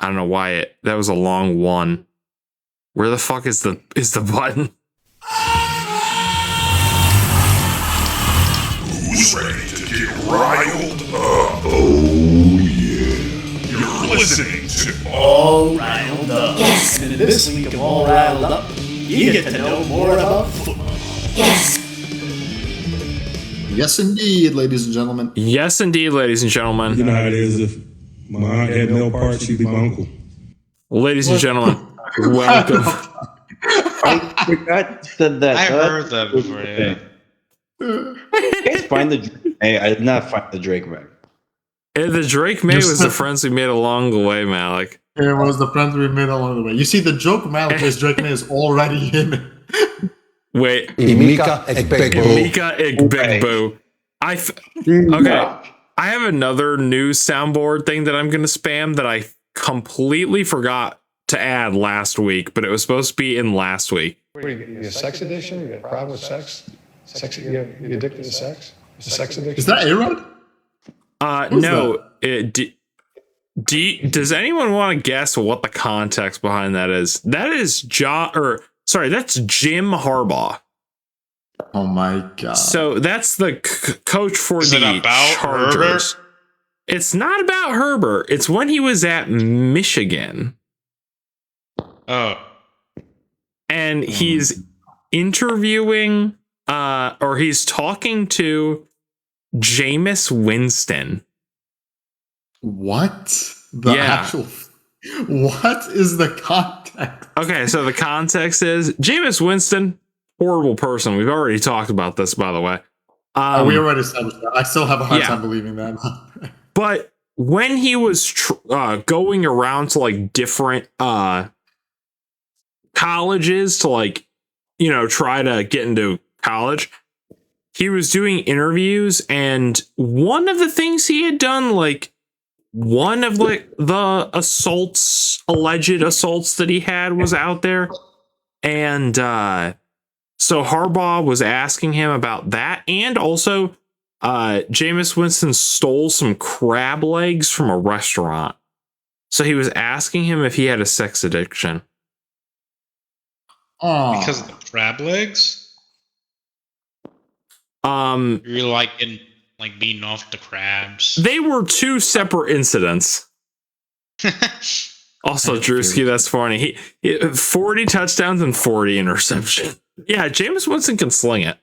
I don't know why that was a long one. Where the fuck is the button? Who's ready to get riled up? Oh yeah. You're listening to All Riled Up. Yes. And in this week of All Riled Up, you get to know more about football. Yes. Yes, indeed, ladies and gentlemen. Yes, indeed, ladies and gentlemen. You know how it is. If my aunt had male parts, she'd be my uncle. Ladies and gentlemen, welcome. I forgot to said that. I heard that before. Yeah. Find the. Hey, I did not find the Drake Mac. The Drake May was the friends we made along the way, Malik. It was the friends we made along the way. You see, the joke Malik is Drake May is already in it. Wait. Imika Ekbegbo. Imika Ekbegbo. Okay. I have another new soundboard thing that I'm going to spam that I completely forgot to add last week, but it was supposed to be in last week. What, you a sex addiction? You got a problem with sex? You addicted to sex? It's a sex addiction? Is that A-Rod? No. Does anyone want to guess what the context behind that is? That is that's Jim Harbaugh. Oh my god! So that's the coach for Is the it about Chargers. Herbert? It's not about Herbert. It's when he was at Michigan. Oh. And he's interviewing, or he's talking to Jameis Winston. What? What is the context? Okay, so the context is Jameis Winston, horrible person. We've already talked about this, by the way. We already established that. I still have a hard time believing that. But when he was going around to like different colleges to like, try to get into college, he was doing interviews, and one of the things he had done, like one of like the alleged assaults that he had was out there. And so Harbaugh was asking him about that, and also Jameis Winston stole some crab legs from a restaurant. So he was asking him if he had a sex addiction. Oh. Because of the crab legs? You're like beating off the crabs. They were two separate incidents. Also, Drewski, that's funny. He 40 touchdowns and 40 interceptions. Yeah, Jameis Winston can sling it.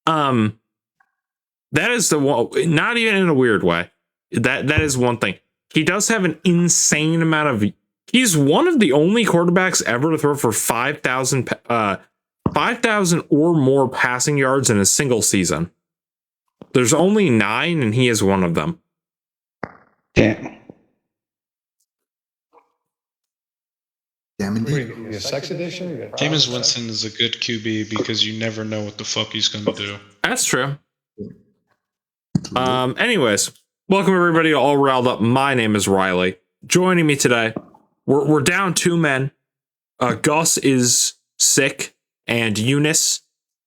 That is the one, not even in a weird way. That is one thing. He does have an insane amount of. He's one of the only quarterbacks ever to throw for 5,000 or more passing yards in a single season. There's only 9, and he is one of them. Damn. Damn indeed. You a sex addiction? You got a problem Jameis with Winston is a good QB because you never know what the fuck he's going to do. That's true. Anyways, welcome everybody to All Riled Up. My name is Riley. Joining me today, we're down 2 men. Gus is sick, and Eunice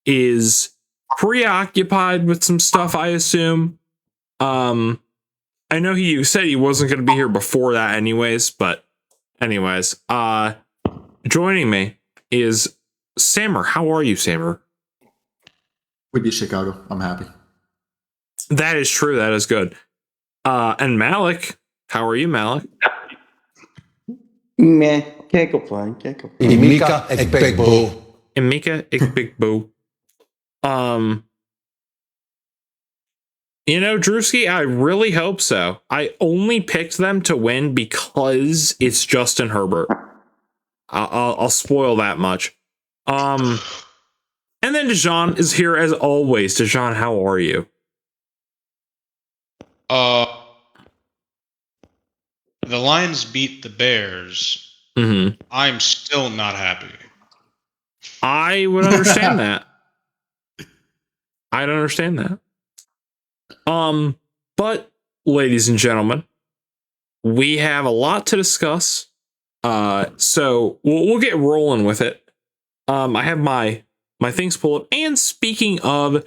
is preoccupied with some stuff, I assume. I know he said he wasn't going to be here before that anyways, but anyways, joining me is Sammer. How are you, Sammer? We beat Chicago. I'm happy. That is true. That is good. And Malik, how are you, Malik? Man, can't complain. Imika Ekbegbo. Imika Ekbegbo. Drewski, I really hope so. I only picked them to win because it's Justin Herbert. I'll spoil that much. And then Dejan is here as always. Dejan, how are you? The Lions beat the Bears. Mm-hmm. I'm still not happy. I would understand that. I'd understand that. But ladies and gentlemen, we have a lot to discuss. So we'll get rolling with it. I have my things pulled up. And speaking of,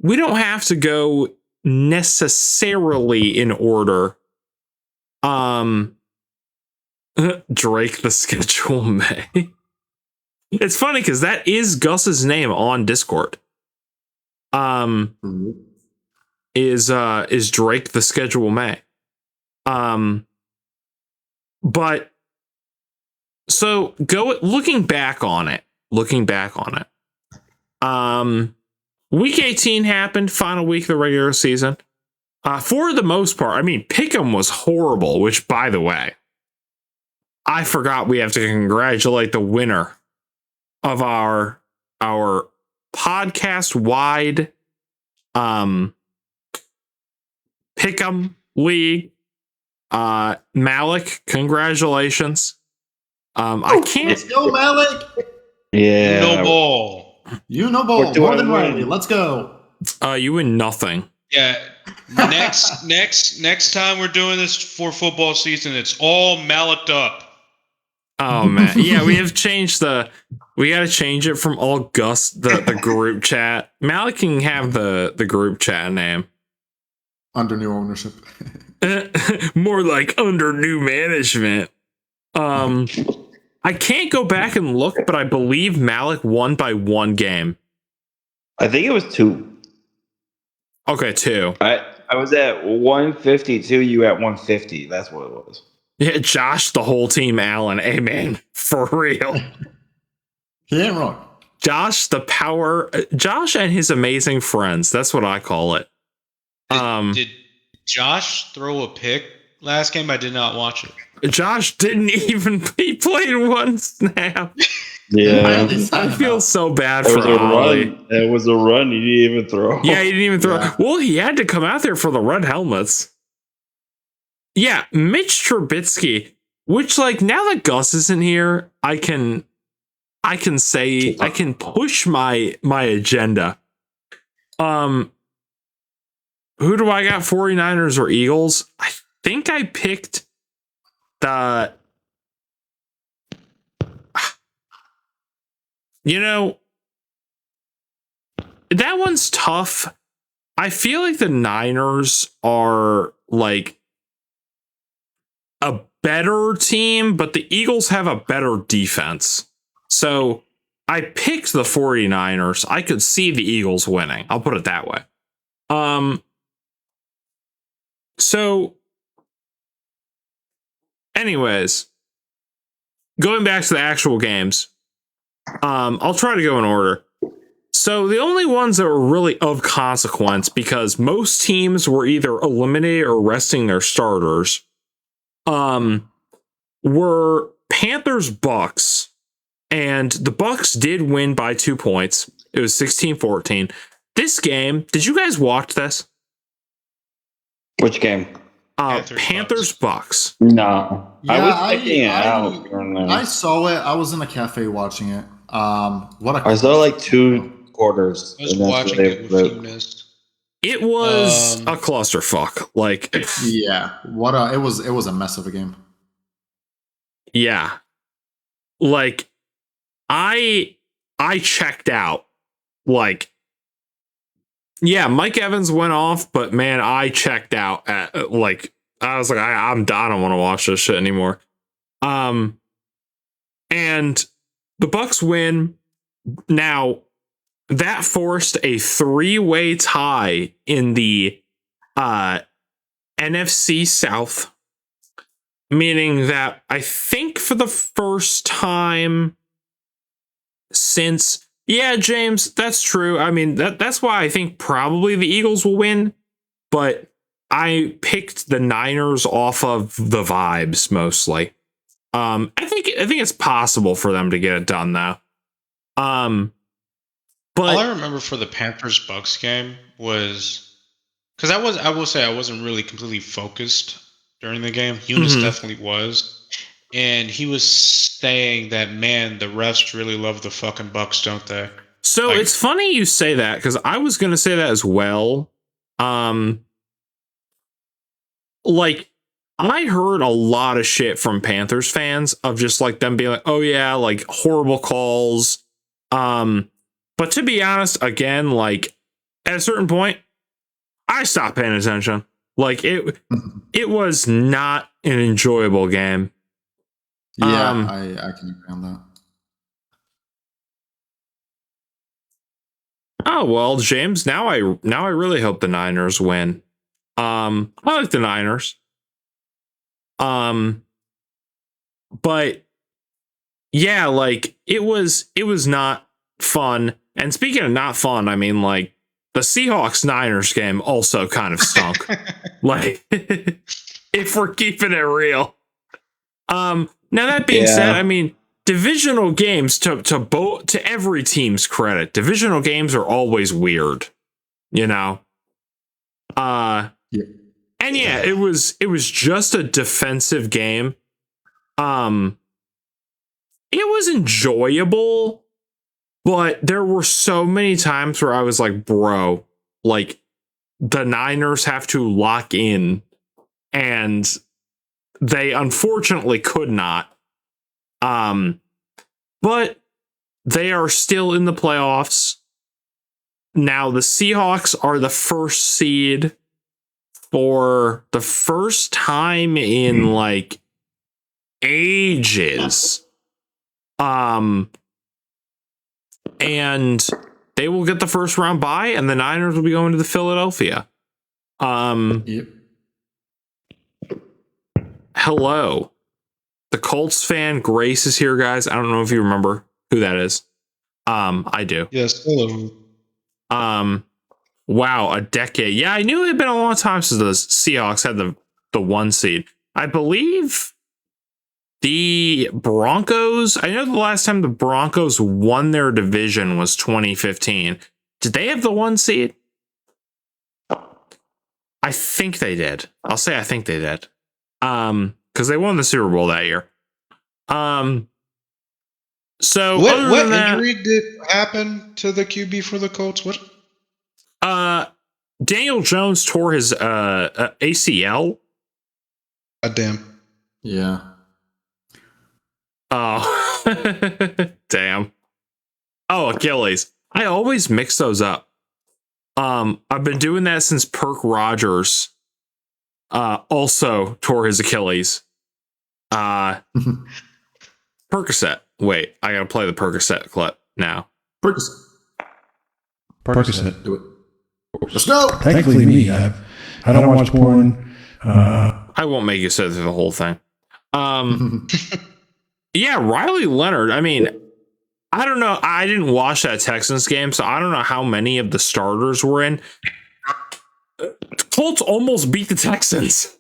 we don't have to go necessarily in order. Drake the schedule May. It's funny because that is Gus's name on Discord. Is Drake the schedule May. But so looking back on it. Week 18 happened, final week of the regular season. For the most part, I mean, Pick'em was horrible, which, by the way, I forgot we have to congratulate the winner of our podcast-wide Pick'em League. Malik, congratulations. I can't. Let's go, Malik. Yeah. No ball. You know ball. What do More I than win? Riley. Let's go. You win nothing. Yeah. Next time we're doing this for football season, it's all mallet up. Oh man, yeah, we have changed we got to change it from all Gus the group chat. Malik can have the group chat name Under new ownership. more like under new management. I can't go back and look, but I believe Malik won by 1 game. I think it was 2. Okay, 2. I was at 152. You at 150. That's what it was. Yeah, Josh, the whole team, Allen. Hey man, for real. He ain't wrong. Josh and his amazing friends. That's what I call it. Did Josh throw a pick last game? I did not watch it. Josh didn't even, he played 1 snap. Yeah. I feel so bad It for was a Ollie. run. It was a run. You didn't even throw. Yeah, he didn't even throw. Yeah. Well, he had to come out there for the red helmets. Yeah, Mitch Trubisky, which, like, now that Gus isn't here, I can push my agenda. Who do I got? 49ers or Eagles? I think I picked the. You know, that one's tough. I feel like the Niners are like a better team, but the Eagles have a better defense. So I picked the 49ers. I could see the Eagles winning. I'll put it that way. So anyways, going back to the actual games, I'll try to go in order. So the only ones that were really of consequence, because most teams were either eliminated or resting their starters, were Panthers Bucks, and the Bucks did win by 2 points. It was 16-14. This game, did you guys watch this? Which game? Panthers Bucks. No. Yeah, I was checking it out. I saw it. I was in a cafe watching it. I saw like 2 quarters. I was and that's watching what it they- with you missed. It was a clusterfuck. Like, Yeah, it was a mess of a game. yeah, like I checked out. Like, yeah, Mike Evans went off, but man, I checked out at, like, I was like, I'm done. I don't want to watch this shit anymore. And the Bucks win. Now, that forced a 3-way tie in the NFC South, meaning that I think for the first time since, yeah, James, that's true. I mean, that's why I think probably the Eagles will win, but I picked the Niners off of the vibes mostly. I think it's possible for them to get it done though. But All I remember for the Panthers Bucks game was because I will say I wasn't really completely focused during the game. Eunice definitely was, and he was saying that, man, the refs really love the fucking Bucks, don't they? so like- it's funny you say that, because I was gonna say that as well. Like, I heard a lot of shit from Panthers fans of just like them being like, oh yeah, like horrible calls. But to be honest, again, like at a certain point, I stopped paying attention. Like it was not an enjoyable game. Yeah, Um, I can agree on that. Oh well, James. Now I really hope the Niners win. I like the Niners. Um, but yeah, like it was not fun. And speaking of not fun, I mean like the Seahawks Niners game also kind of stunk. Like if we're keeping it real. Now that being said, Yeah. I mean divisional games to every team's credit, divisional games are always weird, you know. Yeah. And yeah, it was just a defensive game. It was enjoyable, but there were so many times where I was like, bro, like the Niners have to lock in, and they unfortunately could not. But they are still in the playoffs. Now the Seahawks are the first seed for the first time in like ages. And they will get the first round bye, and the Niners will be going to the Philadelphia. Yep. Hello. The Colts fan Grace is here, guys. I don't know if you remember who that is. I do. Yes, hello. Wow, a decade. Yeah, I knew it had been a long time since the Seahawks had the 1 seed. I believe the Broncos, I know the last time the Broncos won their division was 2015. Did they have the 1 seed? I think they did. I'll say I think they did. Because they won the Super Bowl that year. So What that, injury did happen to the QB for the Colts? What? Daniel Jones tore his ACL. Damn. Yeah. Oh, damn. Oh, Achilles. I always mix those up. I've been doing that since Perk Rogers also tore his Achilles. Percocet. Wait, I gotta play the Percocet clip now. Percocet. Percocet. Do it. Let's go. Thankfully, me. I don't watch porn. I won't make you sit through the whole thing. Yeah, Riley Leonard. I mean, I don't know. I didn't watch that Texans game, so I don't know how many of the starters were in. Colts almost beat the Texans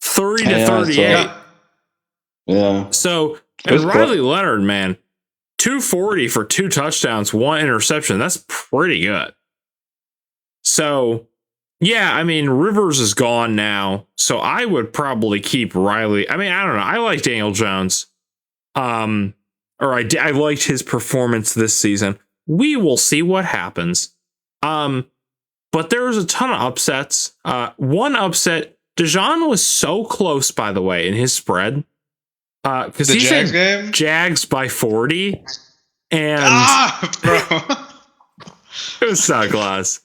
30-38. Yeah. So, It was and Riley Leonard, man, 240 for 2 touchdowns, 1 interception. That's pretty good. So, yeah, I mean, Rivers is gone now, so I would probably keep Riley. I mean, I don't know. I like Daniel Jones. I liked his performance this season. We will see what happens. But there was a ton of upsets. One upset, Dijon was so close, by the way, in his spread. Because The he Jags said game? Jags by 40. And Bro. it was so close.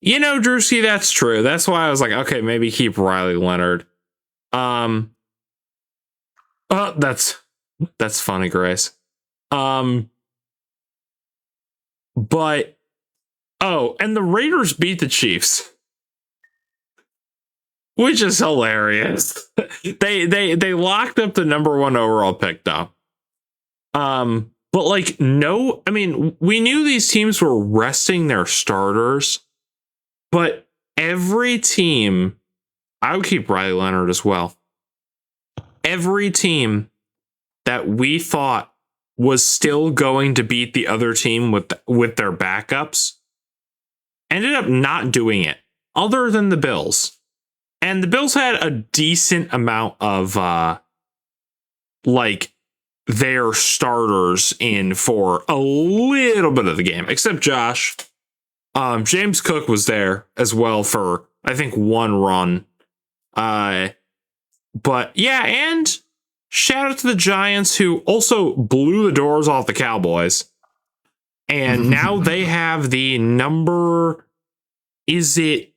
You know, Drewski, that's true. That's why I was like, okay, maybe keep Riley Leonard. That's funny, Grace. But and the Raiders beat the Chiefs, which is hilarious. they locked up the number 1 overall pick though. But like no, I mean, we knew these teams were resting their starters, but every team, I would keep Riley Leonard as well. Every team that we thought was still going to beat the other team with their backups ended up not doing it, other than the Bills. And the Bills had a decent amount of like their starters in for a little bit of the game, except Josh. James Cook was there as well for I think 1 run. But yeah, and shout out to the Giants who also blew the doors off the Cowboys. And now they have the number. Is it?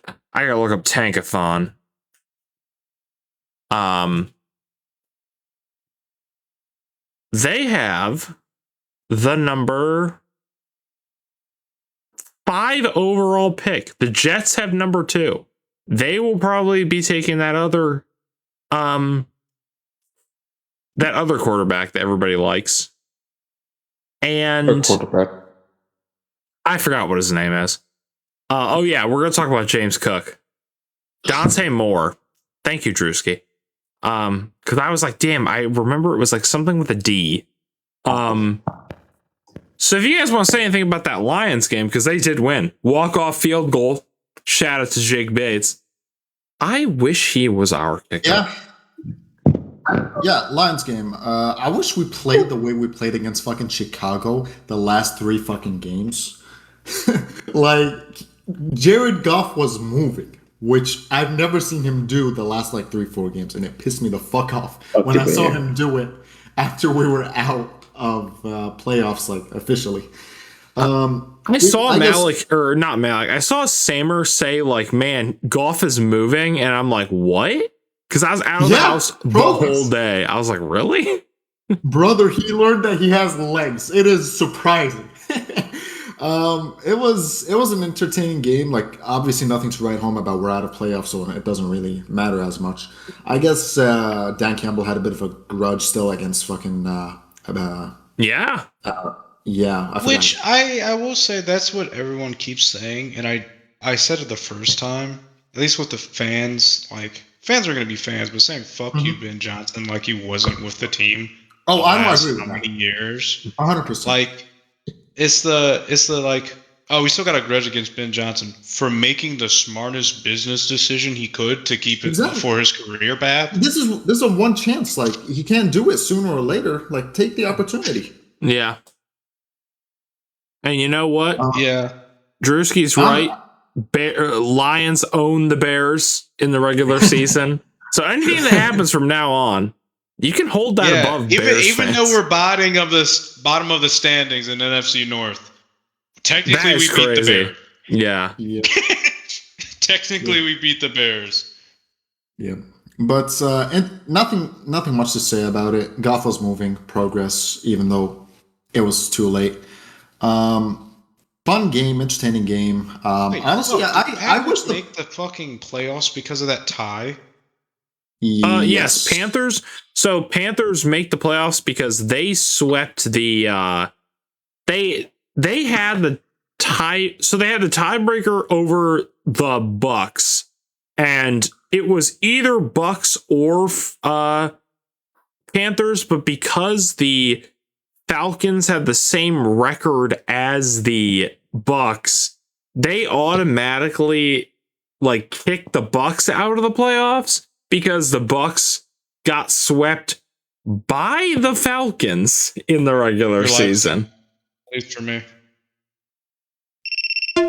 I gotta look up Tankathon. They have the number 5 overall pick. The Jets have number 2. They will probably be taking that other quarterback that everybody likes. And I forgot what his name is. Oh yeah, we're gonna talk about James Cook. Dante Moore. Thank you, Drewski. Because I was like, damn, I remember it was like something with a D. So if you guys want to say anything about that Lions game, because they did win. Walk-off field goal. Shout out to Jake Bates. I wish he was our kicker. Yeah, Lions game. I wish we played the way we played against fucking Chicago the last 3 fucking games. Like, Jared Goff was moving, which I've never seen him do the last like 3-4 games, and it pissed me the fuck off when I saw him do it after we were out of playoffs, like officially. I saw I saw Samer say like, "Man, Goff is moving," and I'm like, "What?" Because I was out of the house the whole day. I was like, "Really?" Brother, he learned that he has legs. It is surprising. It was an entertaining game. Like, obviously nothing to write home about. We're out of playoffs, so it doesn't really matter as much. I guess Dan Campbell had a bit of a grudge still against fucking yeah. Which I will say that's what everyone keeps saying, and I said it the first time, at least with the fans. Like, fans are going to be fans, but saying "fuck you, Ben Johnson" like he wasn't with the team. Oh, I don't agree with how many years? 100%. Like, it's the like, oh, we still got a grudge against Ben Johnson for making the smartest business decision he could to keep it for his career path. This is a one chance. Like, he can't do it sooner or later. Like, take the opportunity. Yeah. And you know what? Drewski's right. Lions own the Bears in the regular season. So anything that happens from now on, you can hold that above Bears even fans. though we're bottom of the standings in NFC North, technically we beat the Bears. Yeah. Technically we beat the Bears. Yeah. But and nothing much to say about it. Goff was moving, progress, even though it was too late. Fun game, entertaining game. Wait, honestly, I wish make the fucking playoffs because of that tie. Yes, Panthers. So Panthers make the playoffs because they swept the. They had the tie. So they had the tiebreaker over the Bucks, and it was either Bucks or Panthers. But because the Falcons had the same record as the Bucks, they automatically like kicked the Bucks out of the playoffs because the Bucks got swept by the Falcons in the regular season. At least for me. I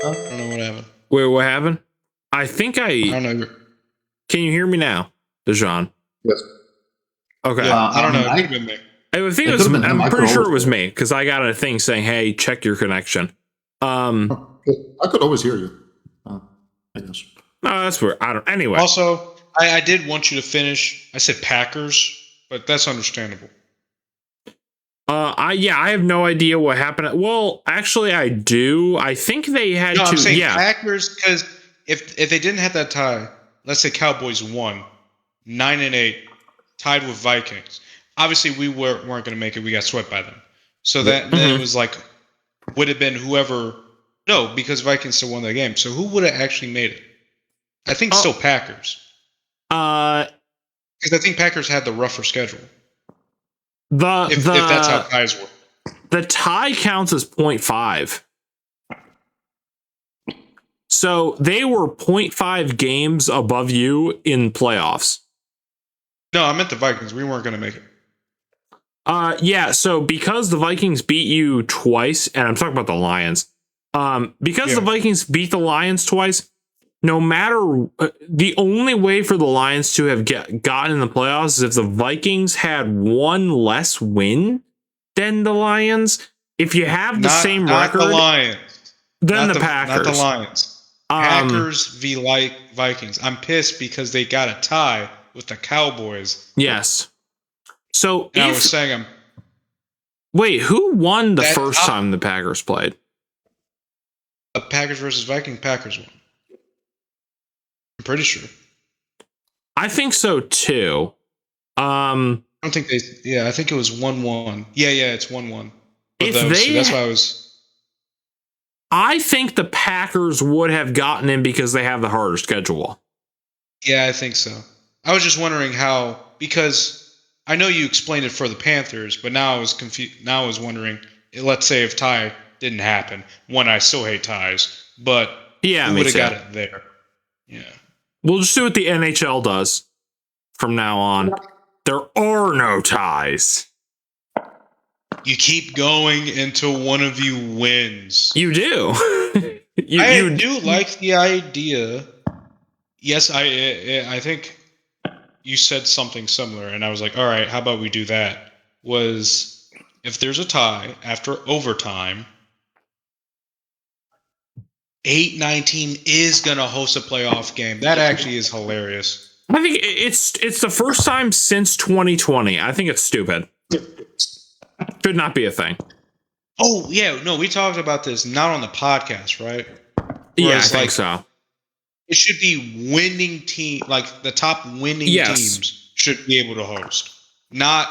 don't know what happened. Wait, what happened? I don't know. Can you hear me now, Dejan? Yes. Okay. I don't know. It could have been me. I think it was. I'm pretty sure it was me because I got a thing saying, "Hey, check your connection." I could always hear you. I guess. No, that's weird. I don't. Anyway. Also, I did want you to finish. I said Packers, but that's understandable. I have no idea what happened. Well, actually, I do. I think they had to. I'm saying yeah. Packers, because if they didn't have that tie, let's say Cowboys won 9-8, tied with Vikings. Obviously, we weren't going to make it. We got swept by them. So that then it was like, would have been whoever. No, because Vikings still won that game. So who would have actually made it? I think still Packers. Because I think Packers had the rougher schedule. If that's how ties work. The tie counts as 0.5. So they were 0.5 games above you in playoffs. No, I meant the Vikings. We weren't going to make it. Yeah, so because the Vikings beat you twice, and I'm talking about the Lions, because the Vikings beat the Lions twice, no matter the only way for the Lions to have gotten in the playoffs is if the Vikings had one less win than the Lions. If you have the same record, not the Lions, then the Packers, not the Lions. Packers v. Vikings. I'm pissed because they got a tie with the Cowboys. Yes. So and I was saying, wait, who won the first time the Packers played? Packers versus Vikings. Packers won. I'm pretty sure. I think so too. I don't think they. Yeah, I think it was 1-1. Yeah, it's 1-1. That's why I was. I think the Packers would have gotten in because they have the harder schedule. Yeah, I think so. I was just wondering how, because I know you explained it for the Panthers, but now I was confused. Now I was wondering, let's say if tie didn't happen. One, I still hate ties, but yeah, who would have got it there? Yeah. We'll just do what the NHL does from now on. There are no ties. You keep going until one of you wins. You do. I do like the idea. Yes, I think you said something similar, and I was like, all right, how about we do that? Was if there's a tie after overtime, 8-9 team is going to host a playoff game. That actually is hilarious. I think it's the first time since 2020. I think it's stupid. Should not be a thing. Oh, yeah. No, we talked about this not on the podcast, right? Yeah, I think so. It should be winning team, like the top winning teams should be able to host. Not,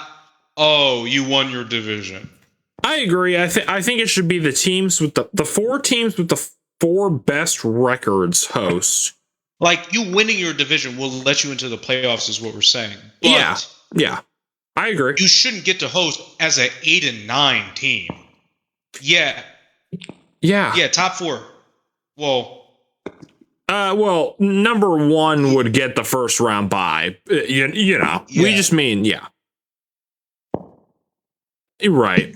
you won your division. I agree. I think it should be the teams with the 4 teams with the 4 best records host. Like, you winning your division will let you into the playoffs is what we're saying. But yeah. I agree. You shouldn't get to host as an 8-9 team. Yeah. Yeah, top 4. Well, number 1 would get the first round bye. You know, we just mean, You're right.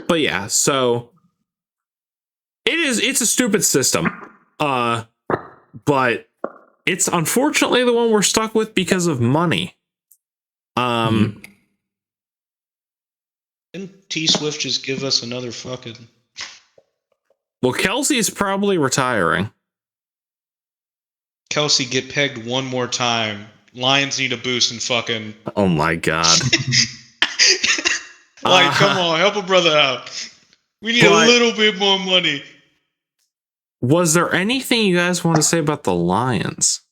But yeah, so it's a stupid system. But it's unfortunately the one we're stuck with because of money. Didn't T Swift just give us another fucking... Well, Kelsey's probably retiring. Kelsey, get pegged one more time. Lions need a boost and fucking... Oh my god. Come on, help a brother out. We need a little bit more money. Was there anything you guys want to say about the Lions?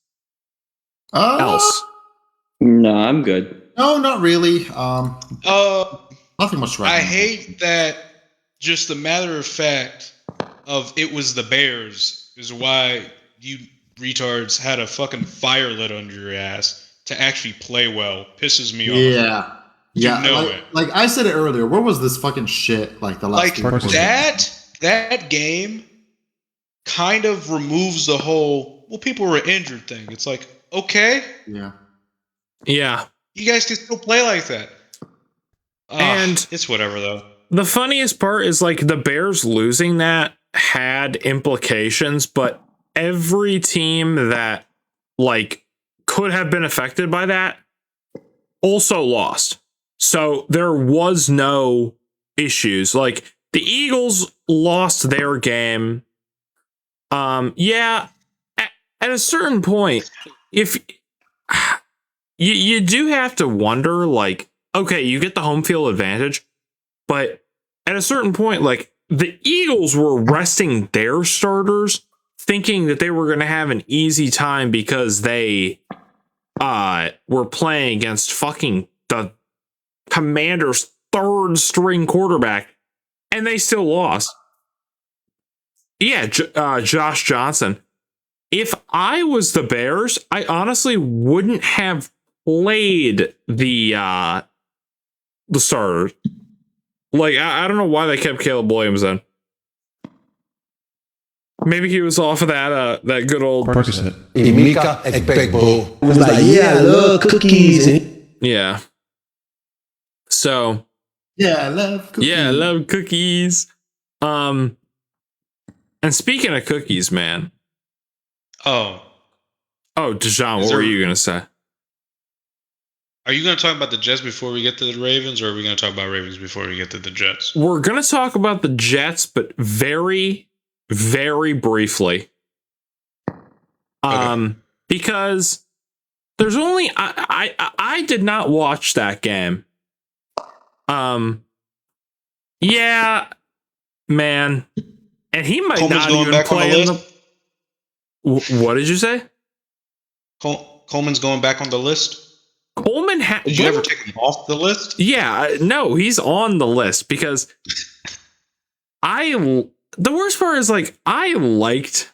Else? No, I'm good. No, not really. Nothing much right I now. hate that just the matter of fact of it was the Bears is why you retards had a fucking fire lit under your ass to actually play well. Pisses me off. Yeah. Like I said it earlier, where was this fucking shit like the last that game kind of removes the whole people were injured thing. It's like, okay. Yeah. You guys can still play like that. And it's whatever though. The funniest part is like the Bears losing that had implications, but every team that like could have been affected by that also lost. So there was no issues. Like the Eagles lost their game. At a certain point, if you do have to wonder, like, okay, you get the home field advantage, but at a certain point, like the Eagles were resting their starters, thinking that they were going to have an easy time because they were playing against fucking the Commanders' 3rd string quarterback, and they still lost. Yeah, Josh Johnson. If I was the Bears, I honestly wouldn't have played the starters. Like, I don't know why they kept Caleb Williams in. Maybe he was off of that good old Percocet. Mika Ekpekbo was like, yeah, I love cookies. Yeah. So. Yeah, I love cookies. Yeah, I love cookies. And speaking of cookies, man. Oh, Dejan, what were you gonna say? Are you going to talk about the Jets before we get to the Ravens, or are we going to talk about Ravens before we get to the Jets? We're going to talk about the Jets, but very, very briefly. Okay. Because there's only I did not watch that game. Yeah, man, and he might Coleman's not going even back on play the in the. What did you say? Coleman's going back on the list. Coleman Did you ever take him off the list? Yeah, no, he's on the list because the worst part is like I liked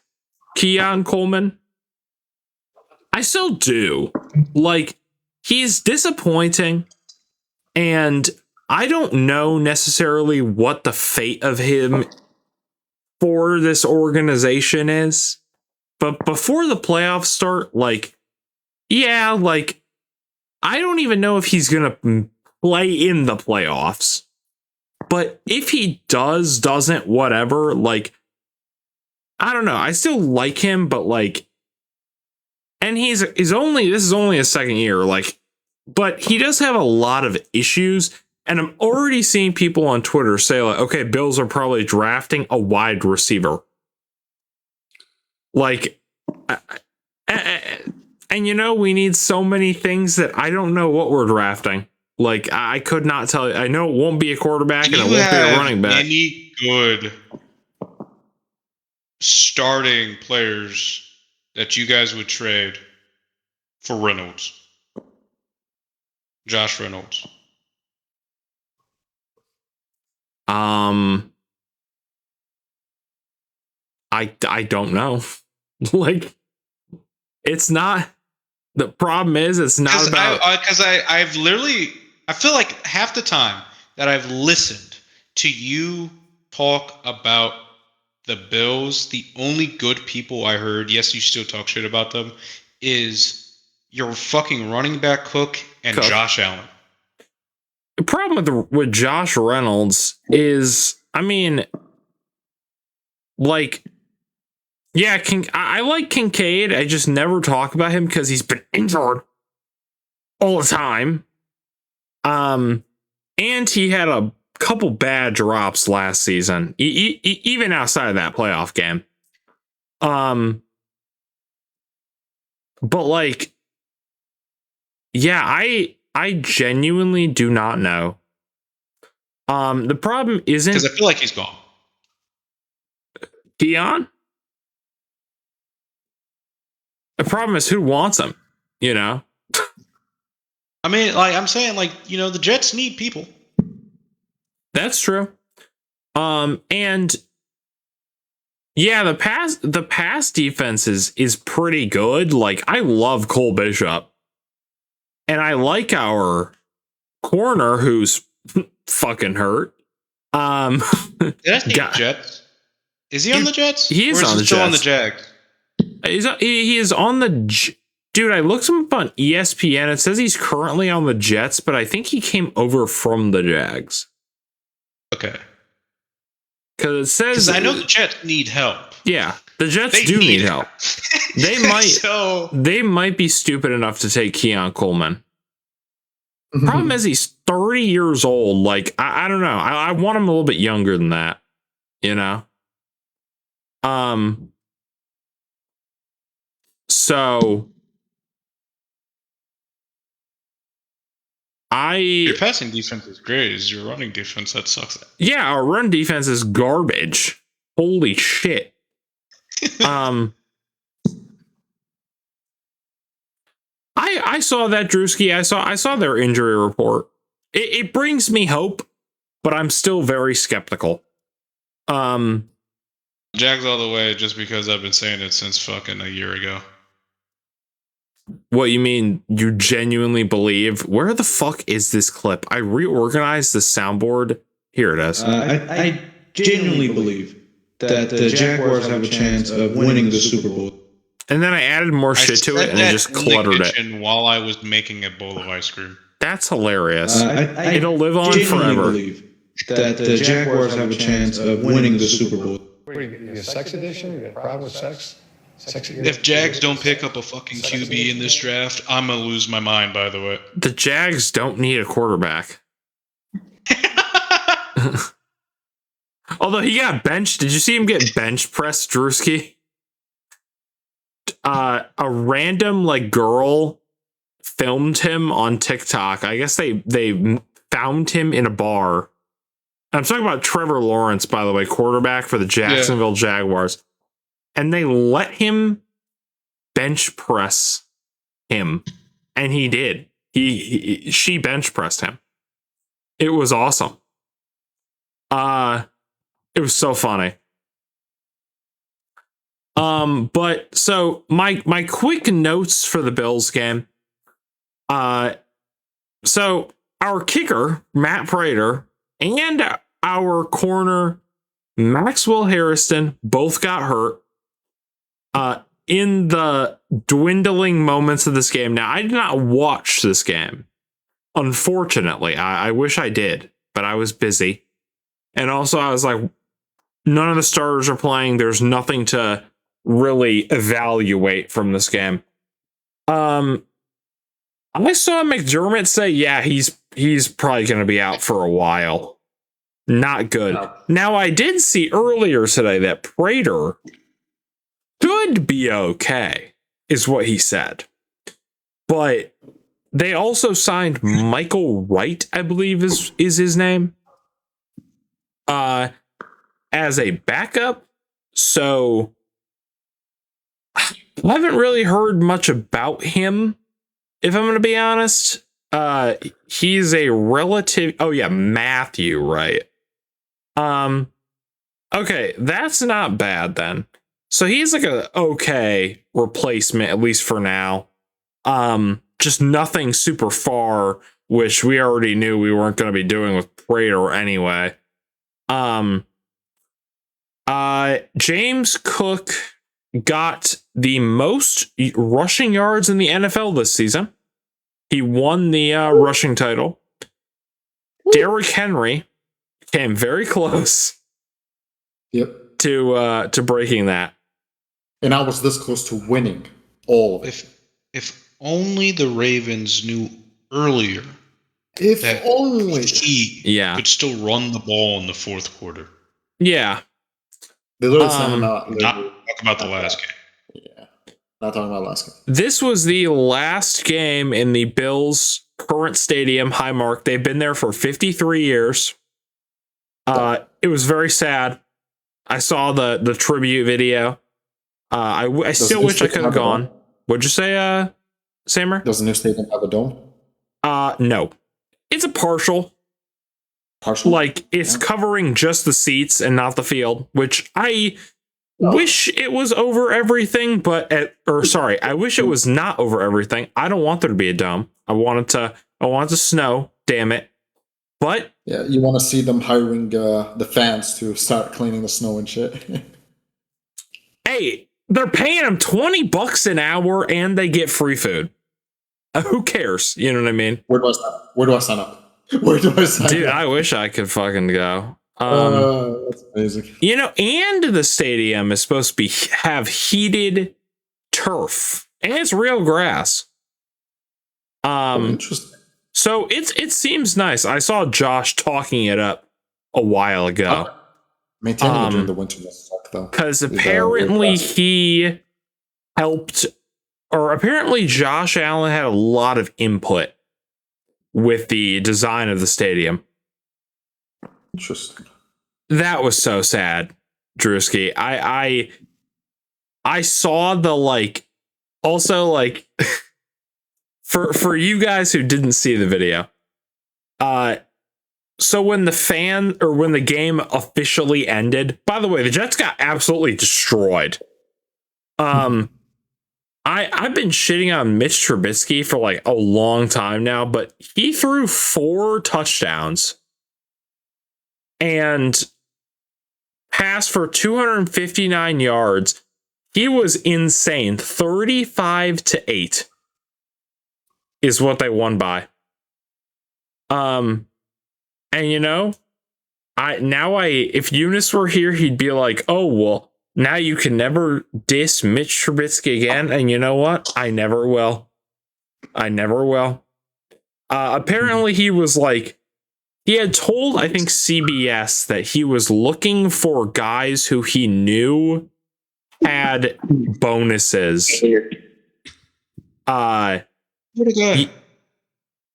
Keon Coleman. I still do. Like, he's disappointing, and I don't know necessarily what the fate of him for this organization is. But before the playoffs start, like, yeah, like, I don't even know if he's going to play in the playoffs. But if he doesn't, whatever, like, I don't know. I still like him, but like, and this is only his second year, like, but he does have a lot of issues. And I'm already seeing people on Twitter say, like, okay, Bills are probably drafting a wide receiver. Like, and you know, we need so many things that I don't know what we're drafting. Like, I could not tell you. I know it won't be a quarterback and it won't be a running back. Any good starting players that you guys would trade for Reynolds? Josh Reynolds. I don't know. Like, it's not. The problem is it's not about. Because I've literally, I feel like half the time that I've listened to you talk about the Bills, the only good people I heard, yes, you still talk shit about them, is your fucking running back Cook and Josh Allen. The problem with Josh Reynolds is, I mean, like, yeah, I like Kincaid. I just never talk about him because he's been injured all the time. And he had a couple bad drops last season, even outside of that playoff game. But like, yeah, I genuinely do not know. The problem isn't because I feel like he's gone. Keon? The problem is who wants him, you know? I mean, like, I'm saying, like, you know, the Jets need people. That's true. And yeah, the pass defense is pretty good. Like, I love Cole Bishop. And I like our corner who's fucking hurt. Jets. Is he on the Jets? He is on the Jets. Still on the Jags. He is on the dude. I looked him up on ESPN. It says he's currently on the Jets, but I think he came over from the Jags. Okay. Because it says I know the Jets need help. Yeah, the Jets do need help. They might be stupid enough to take Keon Coleman. Problem is he's 30 years old. Like, I don't know. I want him a little bit younger than that. You know. So your passing defense is great. It's your running defense that sucks. Yeah, our run defense is garbage. Holy shit. I saw that, Drewski. I saw their injury report. It brings me hope, but I'm still very skeptical. Jags all the way, just because I've been saying it since fucking a year ago. What, you mean you genuinely believe? Where the fuck is this clip? I reorganized the soundboard. Here it is. I genuinely believe that the Jaguars have a chance of winning the Super Bowl. And then I added more shit to it and it just cluttered it. While I was making a bowl of ice cream. That's hilarious. It'll live on forever. Believe that the Jaguars have a chance of winning the Super Bowl. What do you get? You get a sex addiction? You got a problem with sex? If Jags don't pick up a fucking QB in this draft, I'm gonna lose my mind. By the way, The Jags don't need a quarterback. Although he got benched. Did you see him get bench pressed, Drewski? A random like girl filmed him on TikTok. I guess they found him in a bar. I'm talking about Trevor Lawrence, by the way, quarterback for the Jacksonville Jaguars. And they let him bench press him. And he did. She bench pressed him. It was awesome. It was so funny. But so my quick notes for the Bills game. So our kicker, Matt Prater, and our corner, Maxwell Harrison, both got hurt in the dwindling moments of this game. Now, I did not watch this game. Unfortunately, I wish I did, but I was busy. And also, I was like, none of the starters are playing. There's nothing to really evaluate from this game. I saw McDermott say, yeah, he's probably going to be out for a while. Not good. No. Now, I did see earlier today that Prater could be okay, is what he said. But they also signed Michael Wright, I believe is his name, as a backup. So I haven't really heard much about him, if I'm going to be honest. He's a relative. Oh yeah, Matthew, right? Okay, that's not bad then. So he's like a okay replacement, at least for now. Just nothing super far, which we already knew we weren't going to be doing with Prater anyway. James Cook got the most rushing yards in the NFL this season. He won the rushing title. Derrick Henry came very close. Yep. To breaking that. And I was this close to winning all of it. If only the Ravens knew earlier if that only he could still run the ball in the fourth quarter. Yeah. They literally not talk about the last game. Yeah. Not talking about last game. This was the last game in the Bills' current stadium, Highmark. They've been there for 53 years. It was very sad. I saw the tribute video. I still wish I could have gone. What'd you say, Samer? Does the new stadium have a dome? No. It's a partial. Partial? Like, it's covering just the seats and not the field, which I wish it was over everything, I wish it was not over everything. I don't want there to be a dome. I want it to snow, damn it. But yeah, you want to see them hiring the fans to start cleaning the snow and shit. Hey, they're paying them $20 an hour and they get free food. Who cares? You know what I mean? Where do I sign up? Where do I sign up? Dude, I wish I could fucking go. That's amazing. You know, and the stadium is supposed to have heated turf, and it's real grass. Interesting. So it seems nice. I saw Josh talking it up a while ago. Maintaining it during the winter must suck, though. Because apparently he helped, or apparently Josh Allen had a lot of input with the design of the stadium. Interesting. That was so sad, Drewski. I saw the also for you guys who didn't see the video. So when the game officially ended, by the way, the Jets got absolutely destroyed. I've been shitting on Mitch Trubisky for a long time now, but he threw 4 touchdowns and passed for 259 yards. He was insane. 35-8 is what they won by. And if Eunice were here, he'd be like, oh, well, Now you can never diss Mitch Trubisky again, and you know what? I never will. I never will. Apparently he was like, he had told, I think, CBS that he was looking for guys who he knew had bonuses.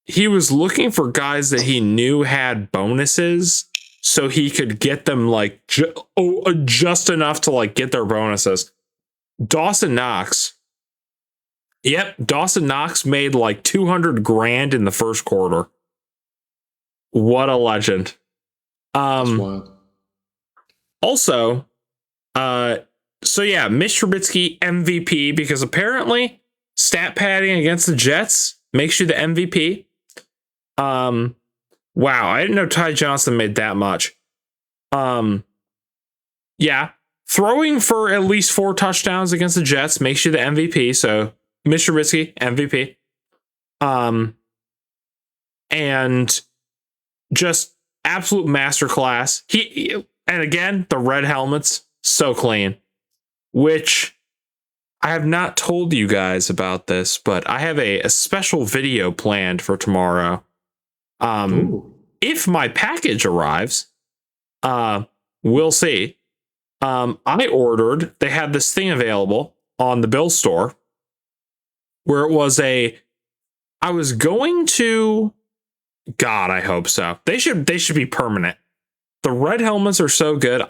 He was looking for guys that he knew had bonuses so he could get them like just enough to like get their bonuses. Dawson Knox. Yep, Dawson Knox made like 200 grand in the first quarter. What a legend. Also, so yeah, Mitch Trubisky MVP because apparently stat padding against the Jets makes you the MVP. Wow, I didn't know Ty Johnson made that much. Yeah, throwing for at least 4 touchdowns against the Jets makes you the MVP. So Mitch Trubisky MVP. And just absolute masterclass. And again, the red helmets, so clean. Which I have not told you guys about this, but I have a special video planned for tomorrow. If my package arrives, we'll see. I ordered, they had this thing available on the Bill store where it was I was going to, God, I hope so. They should be permanent. The red helmets are so good.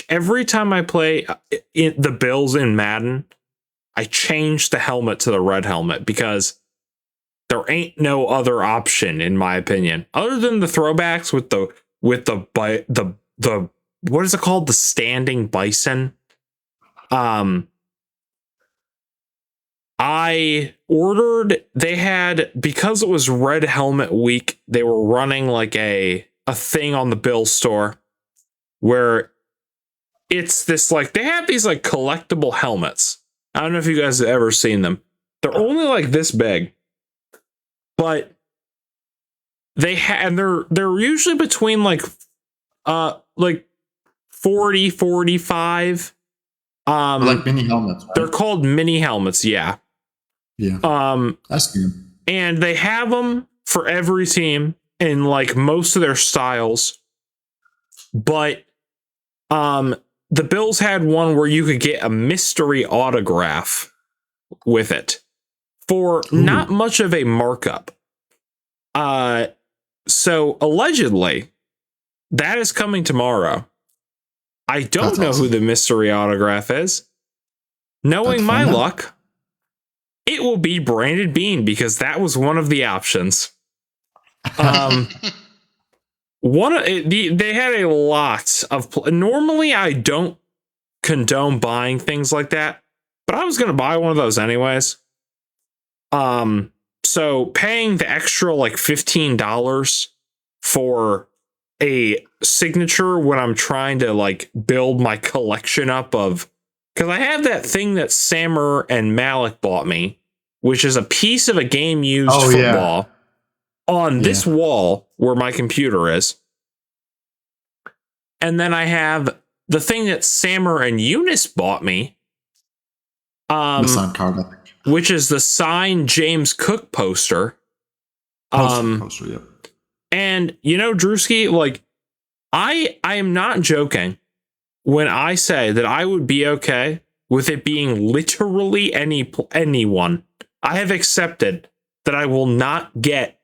Every time I play the Bills in Madden, I change the helmet to the red helmet because there ain't no other option, in my opinion, other than the throwbacks with the what is it called? The standing bison. I ordered, they had, because it was Red Helmet Week, they were running like a thing on the Bill store where it's this like, they have these like collectible helmets. I don't know if you guys have ever seen them. They're only like this big, but and they're usually between like 40, 45. Like mini helmets, right? They're called mini helmets, yeah. Yeah. That's good. And they have them for every team in like most of their styles. But the Bills had one where you could get a mystery autograph with it for not much of a markup. So allegedly that is coming tomorrow. I don't know who the mystery autograph is. Knowing my luck, it will be Brandon Bean because that was one of the options. They had a lot of. Normally, I don't condone buying things like that, but I was going to buy one of those anyways. So paying the extra like $15 for a signature when I'm trying to like build my collection up of, because I have that thing that Sammer and Malik bought me, which is a piece of a game used football on this wall where my computer is. And then I have the thing that Sammer and Eunice bought me, the signed card, I think. Which is the signed James Cook poster. Poster, yep. And you know, Drewski, like I am not joking when I say that I would be okay with it being literally anyone. I have accepted that I will not get,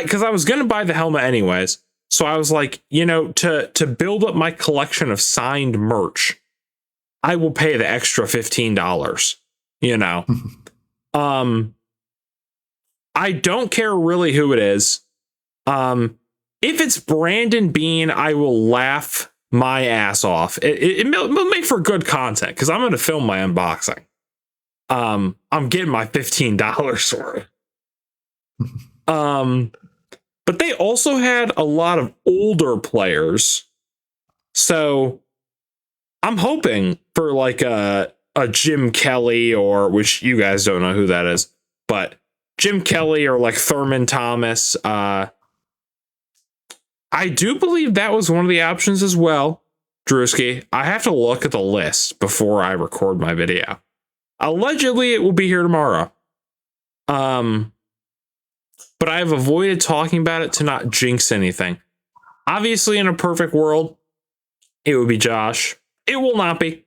because I was going to buy the helmet anyways. So I was like, you know, to build up my collection of signed merch, I will pay the extra $15, you know. I don't care really who it is. If it's Brandon Bean, I will laugh my ass off. It'll make for good content because I'm going to film my unboxing. I'm getting my $15 for it. But they also had a lot of older players. So I'm hoping for like a Jim Kelly, or which you guys don't know who that is, but Jim Kelly or like Thurman Thomas. I do believe that was one of the options as well. Drewski, I have to look at the list before I record my video. Allegedly, it will be here tomorrow. But I have avoided talking about it to not jinx anything. Obviously, in a perfect world, it would be Josh. It will not be.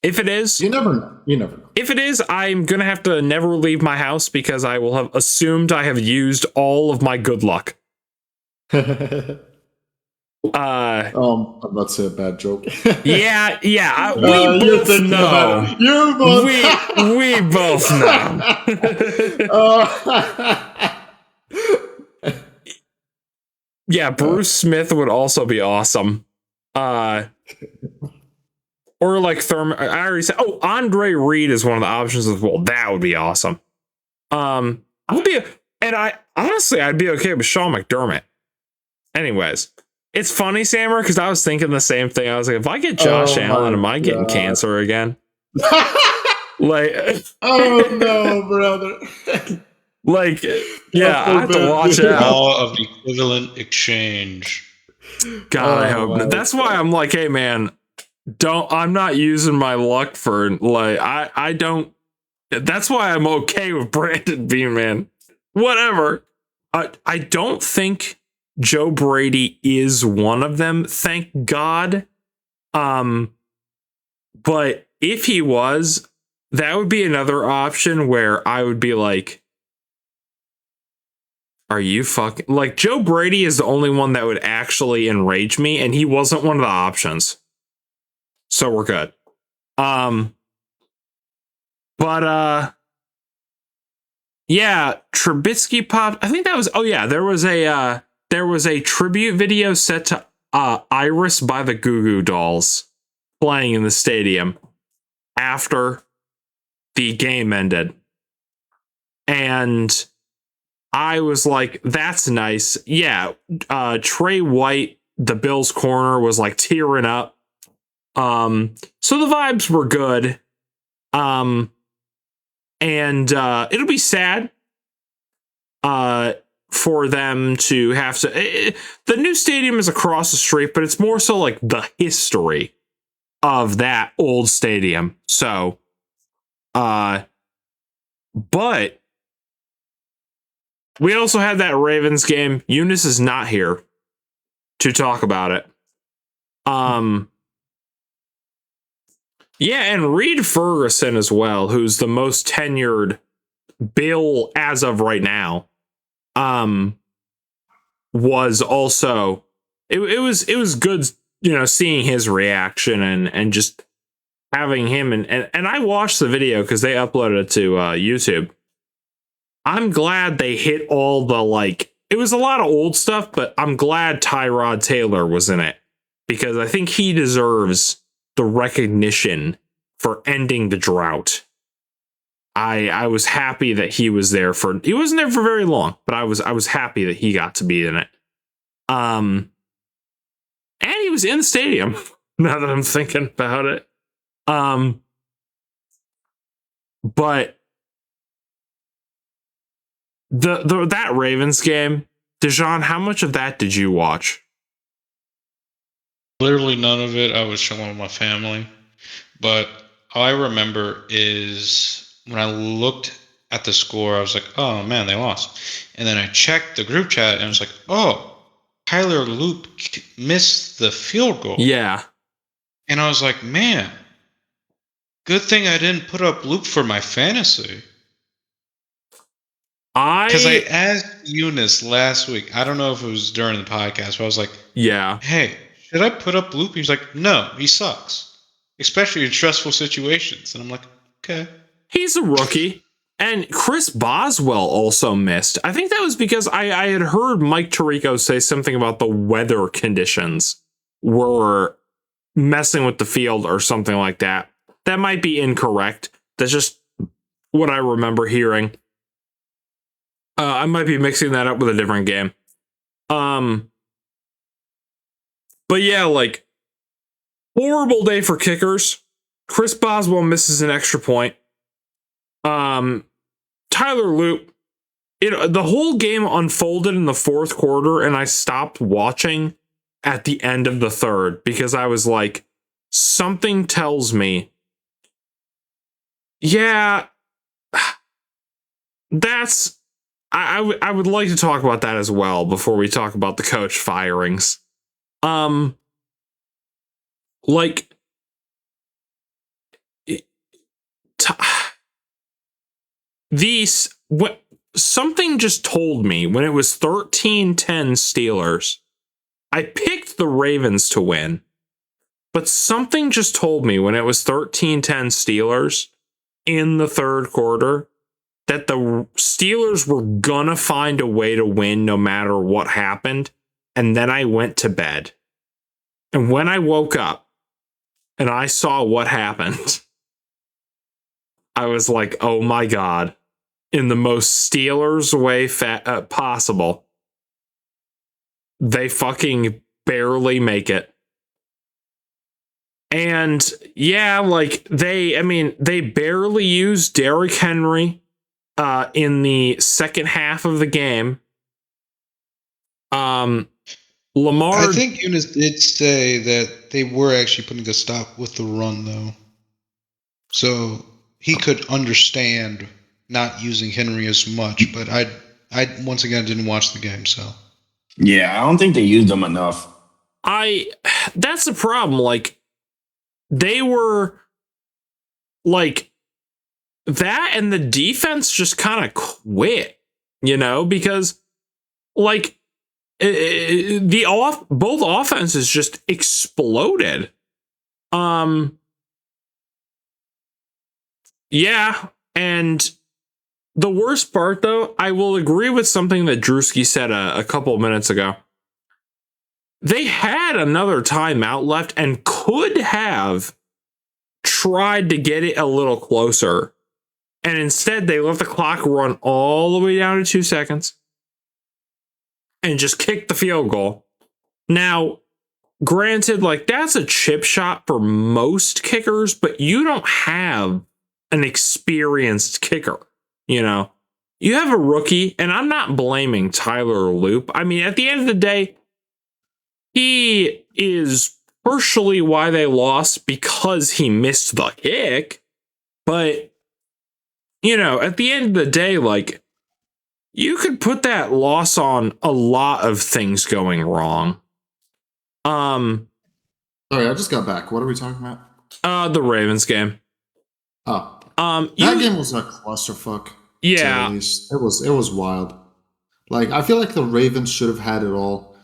If it is, you never know. You never know. If it is, I'm going to have to never leave my house because I will have assumed I have used all of my good luck. I'm about to say a bad joke. Yeah. We both know. We both know. Yeah, Bruce Smith would also be awesome. Or like I already said. Oh, Andre Reed is one of the options as well. That would be awesome. I'd be okay with Sean McDermott. Anyways, it's funny, Sammer, because I was thinking the same thing. I was like, if I get Josh Allen, am I getting cancer again? Like, oh no, brother. Like, yeah, I have to watch out. Law of equivalent exchange. God, I hope not. That's why I'm like, hey, man. I'm not using my luck for like I don't. That's why I'm okay with Brandon Bean, man. Whatever. I don't think Joe Brady is one of them. Thank God. But if he was, that would be another option where I would be like, are you fucking like Joe Brady is the only one that would actually enrage me, and he wasn't one of the options. So we're good. Yeah, Trubisky popped. I think that was, there was a tribute video set to Iris by the Goo Goo Dolls playing in the stadium after the game ended. And I was like, that's nice. Yeah, Trey White, the Bills corner, was like tearing up. So the vibes were good. And it'll be sad for them to have to. The new stadium is across the street, but it's more so like the history of that old stadium. So, but we also had that Ravens game. Eunice is not here to talk about it. Yeah, and Reed Ferguson as well, who's the most tenured Bill as of right now, was also it was good, seeing his reaction and just having him and I watched the video because they uploaded it to YouTube. I'm glad they hit all the it was a lot of old stuff, but I'm glad Tyrod Taylor was in it because I think he deserves the recognition for ending the drought. I was happy that he was there he wasn't there for very long, but I was happy that he got to be in it. And he was in the stadium now that I'm thinking about it. But that Ravens game, Dejan, how much of that did you watch? Literally none of it. I was chilling with my family. But all I remember is when I looked at the score, I was like, oh man, they lost. And then I checked the group chat and I was like, oh, Tyler Loop missed the field goal. Yeah. And I was like, man, good thing I didn't put up Loop for my fantasy. Because I asked Eunice last week, I don't know if it was during the podcast, but I was like, yeah, hey, should I put up Loop? He's like, no, he sucks, especially in stressful situations. And I'm like, okay. He's a rookie. And Chris Boswell also missed. I think that was because I had heard Mike Tirico say something about the weather conditions were messing with the field or something like that. That might be incorrect. That's just what I remember hearing. I might be mixing that up with a different game. But yeah, horrible day for kickers. Chris Boswell misses an extra point. Tyler Loop, the whole game unfolded in the fourth quarter, and I stopped watching at the end of the third because I was like, something tells me, yeah, that's I would like to talk about that as well before we talk about the coach firings. Like these what something just told me when it was 13-10 Steelers. I picked the Ravens to win, but something just told me when it was 13-10 Steelers in the third quarter that the Steelers were gonna find a way to win no matter what happened. And then I went to bed. And when I woke up and I saw what happened, I was like, oh my God, in the most Steelers way possible, they fucking barely make it. And yeah, like they barely used Derrick Henry in the second half of the game. Lamar, I think Eunice did say that they were actually putting a stop with the run, though. So he could understand not using Henry as much, but I once again didn't watch the game, so. Yeah, I don't think they used them enough. that's the problem. Like, they were like that, and the defense just kind of quit, because like both offenses just exploded. Yeah, and the worst part, though, I will agree with something that Drewski said a couple of minutes ago. They had another timeout left and could have tried to get it a little closer. And instead, they let the clock run all the way down to 2 seconds and just kicked the field goal. Now, granted, like, that's a chip shot for most kickers, but you don't have an experienced kicker. You have a rookie, and I'm not blaming Tyler Loop. I mean, at the end of the day, he is partially why they lost because he missed the kick. But, at the end of the day, like, you could put that loss on a lot of things going wrong. Sorry, I just got back. What are we talking about? The Ravens game. Oh. That game was a clusterfuck. Yeah. At least. It was wild. Like, I feel like the Ravens should have had it all.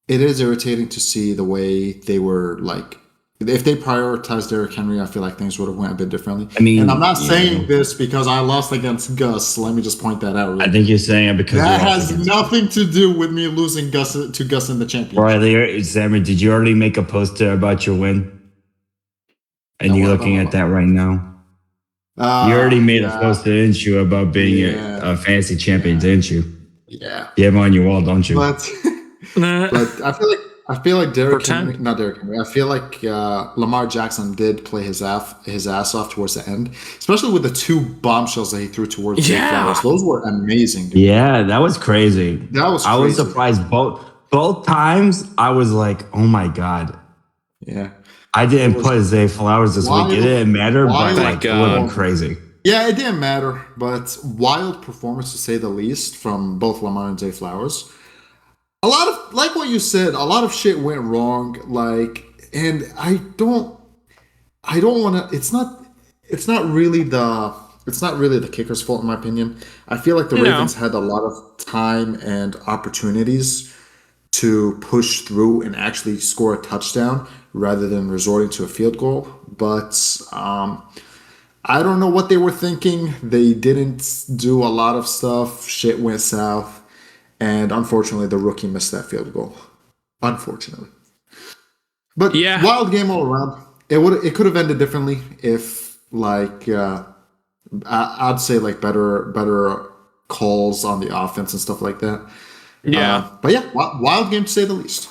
It is irritating to see the way they were, like, if they prioritized Derrick Henry, I feel like things would have went a bit differently. I mean, and I'm not saying this because I lost against Gus. Let me just point that out. Really. I think you're saying it because that has nothing to do with me losing Gus in the championship. Riley, Sammy, did you already make a poster about your win? And you're looking at that right now. You already made a poster, didn't you, about being a fantasy champion, didn't you? Yeah. You have it on your wall, don't you? But I feel like Derrick Henry, not Derrick Henry. I feel like Lamar Jackson did play his ass off towards the end, especially with the two bombshells that he threw towards the Flowers. Those were amazing. Dude. Yeah, that was crazy. I was surprised both times. I was like, oh my God. Yeah. I didn't put Zay Flowers this week. It didn't matter, but like, it went crazy. Yeah, it didn't matter, but wild performance to say the least from both Lamar and Zay Flowers. A lot of, like what you said, a lot of shit went wrong. Like, and I don't want to. It's not really the kicker's fault in my opinion. I feel like the Ravens had a lot of time and opportunities to push through and actually score a touchdown rather than resorting to a field goal. But I don't know what they were thinking. They didn't do a lot of stuff. Shit went south. And unfortunately, the rookie missed that field goal. Unfortunately. But wild game all around. It could have ended differently if, like, I'd say, like, better calls on the offense and stuff like that. Yeah. But yeah, wild game to say the least.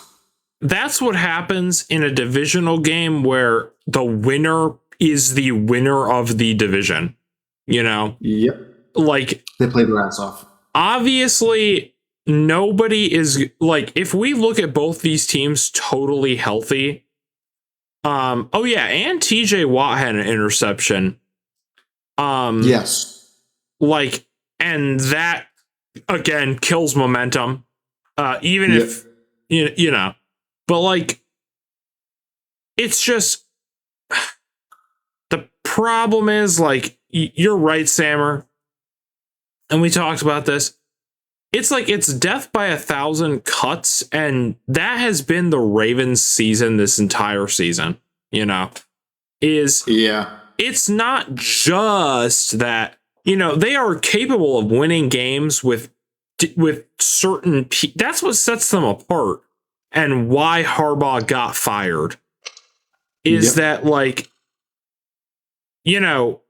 That's what happens in a divisional game where the winner is the winner of the division. Yep. Like, they played their ass off. Obviously, nobody is like, if we look at both these teams totally healthy, Oh yeah, and TJ Watt had an interception. Yes. Like, and that again kills momentum. Even if you know, but like, it's just the problem is like you're right, Sammer, and we talked about this. It's like it's death by 1,000 cuts, and that has been the Ravens' season this entire season. You know, it's not just that, you know, they are capable of winning games with certain that's what sets them apart, and why Harbaugh got fired is that, like, you know,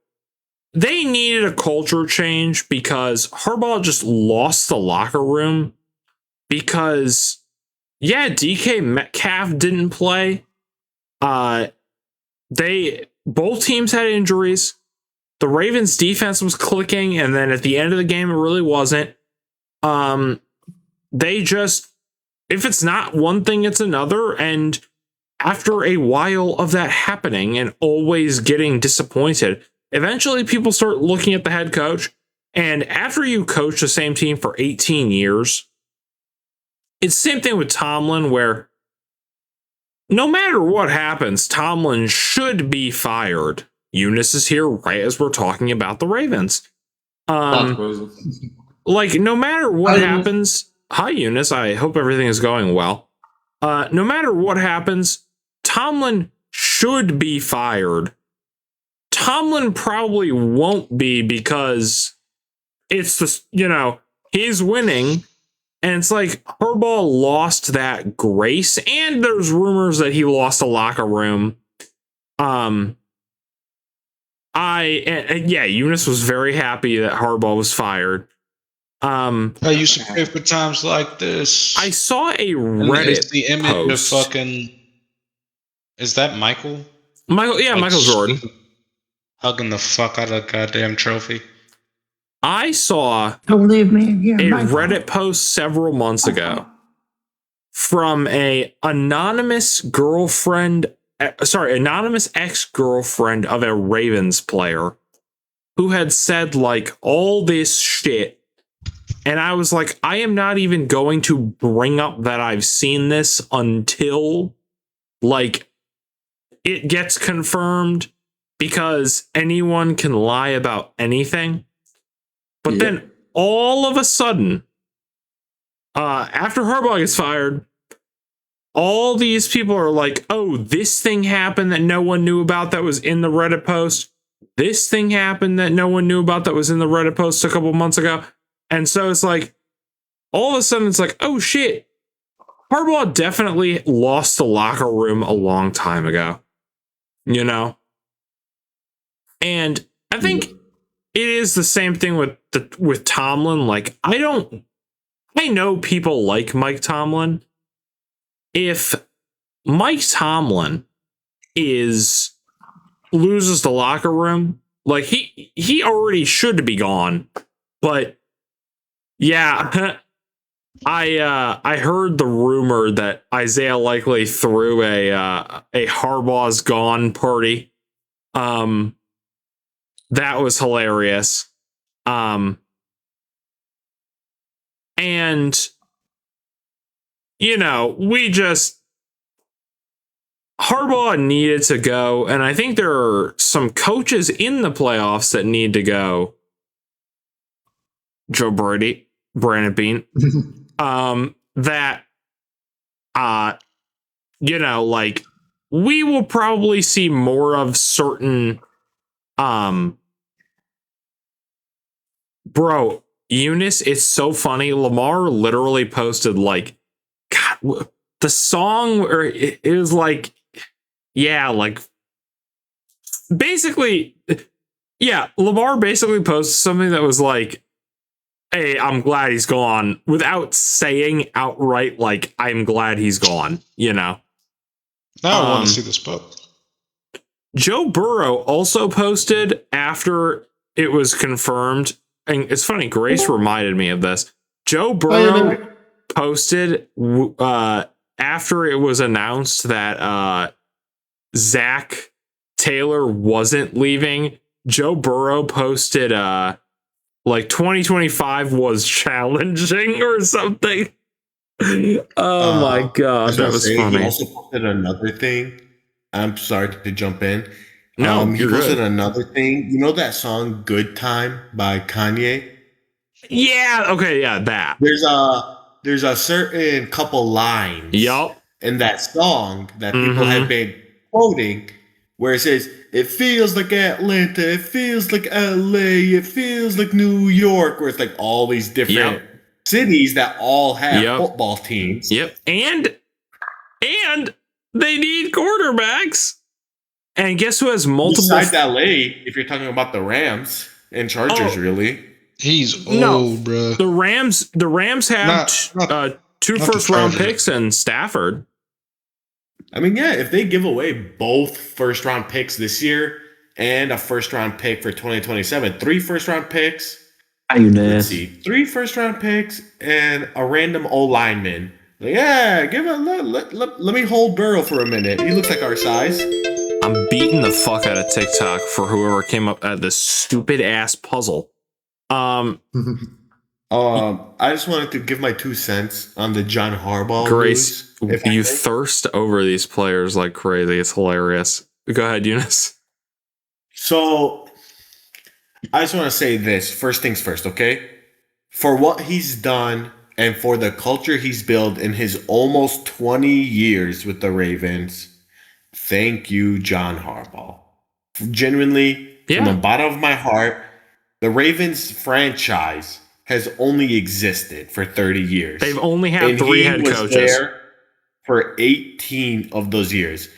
they needed a culture change because Harbaugh just lost the locker room because DK Metcalf didn't play. Both teams had injuries. The Ravens defense was clicking, and then at the end of the game, it really wasn't. They just, if it's not one thing, it's another. And after a while of that happening and always getting disappointed, eventually people start looking at the head coach. And after you coach the same team for 18 years, it's the same thing with Tomlin, where no matter what happens, Tomlin should be fired. Eunice is here right as we're talking about the Ravens. Like, no matter what happens, hi Eunice, I hope everything is going well. No matter what happens, Tomlin should be fired. Tomlin probably won't be because it's the, you know, he's winning. And it's like Harbaugh lost that grace, and there's rumors that he lost the locker room. Eunice was very happy that Harbaugh was fired. I used to pray for times like this. I saw a Reddit it's the image post. of fucking. Is that Michael? Michael Jordan hugging the fuck out of a goddamn trophy. I saw a Reddit post several months ago from a anonymous ex-girlfriend of a Ravens player who had said like all this shit. And I was like, I am not even going to bring up that I've seen this until like it gets confirmed, because anyone can lie about anything. But then all of a sudden, after Harbaugh gets fired, all these people are like, oh, this thing happened that no one knew about that was in the Reddit post. This thing happened that no one knew about that was in the Reddit post a couple months ago. And so it's like, all of a sudden it's like, oh shit, Harbaugh definitely lost the locker room a long time ago, you know? And I think it is the same thing with Tomlin. Like, I know people like Mike Tomlin. If Mike Tomlin loses the locker room, like he already should be gone. But yeah, I heard the rumor that Isaiah Likely threw a Harbaugh's gone party. That was hilarious. And you know, Harbaugh needed to go, and I think there are some coaches in the playoffs that need to go. Joe Brady, Brandon Bean, you know, like, we will probably see more of certain, bro, Eunice, it's so funny. Lamar literally posted like, God, the song, or it was like, yeah, like, basically, yeah, Lamar basically posted something that was like, hey, I'm glad he's gone, without saying outright, like, I'm glad he's gone, you know? Now I want to see this book. Joe Burrow also posted after it was confirmed, and it's funny, Grace reminded me of this. Joe Burrow posted after it was announced that Zach Taylor wasn't leaving, Joe Burrow posted like 2025 was challenging or something. Oh my gosh, that was funny. He also posted another thing. I'm sorry to jump in. No, he you're posted good. another thing. You know that song "Good Time" by Kanye? Yeah. Okay. Yeah. That. There's a certain couple lines. Yup. In that song that people have been quoting, where it says, "It feels like Atlanta, it feels like LA, it feels like New York," where it's like all these different cities that all have football teams. Yep. And they need quarterbacks. And guess who has multiple? Besides LA, if you're talking about the Rams and Chargers, really. He's old, bro. The Rams have two first-round picks and Stafford. I mean, yeah, if they give away both first-round picks this year and a first-round pick for 2027, 3 first-round picks. Let's see, 3 first-round picks and a random O-lineman. Like, yeah, let me hold Burrow for a minute. He looks like our size. I'm beating the fuck out of TikTok for whoever came up at this stupid ass puzzle. I just wanted to give my 2 cents on the John Harbaugh Grace, news, you thirst over these players like crazy. It's hilarious. Go ahead, Eunice. So, I just want to say this. First things first, okay? For what he's done and for the culture he's built in his almost 20 years with the Ravens, thank you, John Harbaugh. Genuinely, from the bottom of my heart, the Ravens franchise has only existed for 30 years. They've only had 3 head coaches. There for 18 of those years.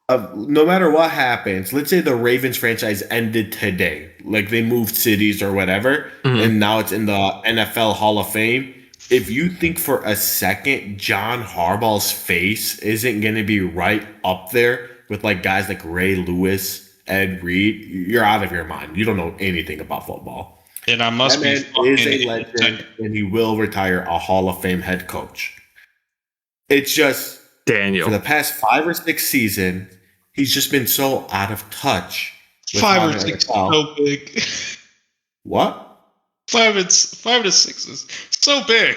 No matter what happens, let's say the Ravens franchise ended today, like they moved cities or whatever, and now it's in the NFL Hall of Fame. If you think for a second John Harbaugh's face isn't going to be right up there with like guys like Ray Lewis, Ed Reed, you're out of your mind. You don't know anything about football. And I must be is a legend, and he will retire a Hall of Fame head coach. It's just Daniel. For the past 5 or 6 seasons, he's just been so out of touch. 5 or 6 so big. What? 5 to 6 is so big.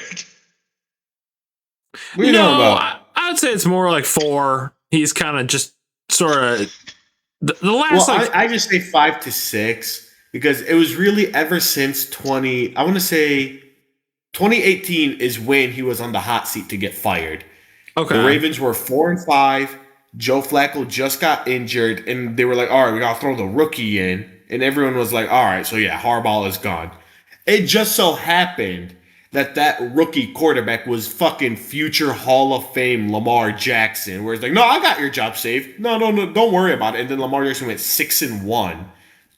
What are you talking about? I would say it's more like 4. He's kind of just sort of the last. Well, I just say 5 to 6 because it was really ever since 2018 is when he was on the hot seat to get fired. Okay. The Ravens were 4-5. Joe Flacco just got injured, and they were like, all right, we got to throw the rookie in. And everyone was like, all right, so yeah, Harbaugh is gone. It just so happened that rookie quarterback was fucking future Hall of Fame Lamar Jackson, where it's like, no, I got your job saved. No, don't worry about it. And then Lamar Jackson went 6-1,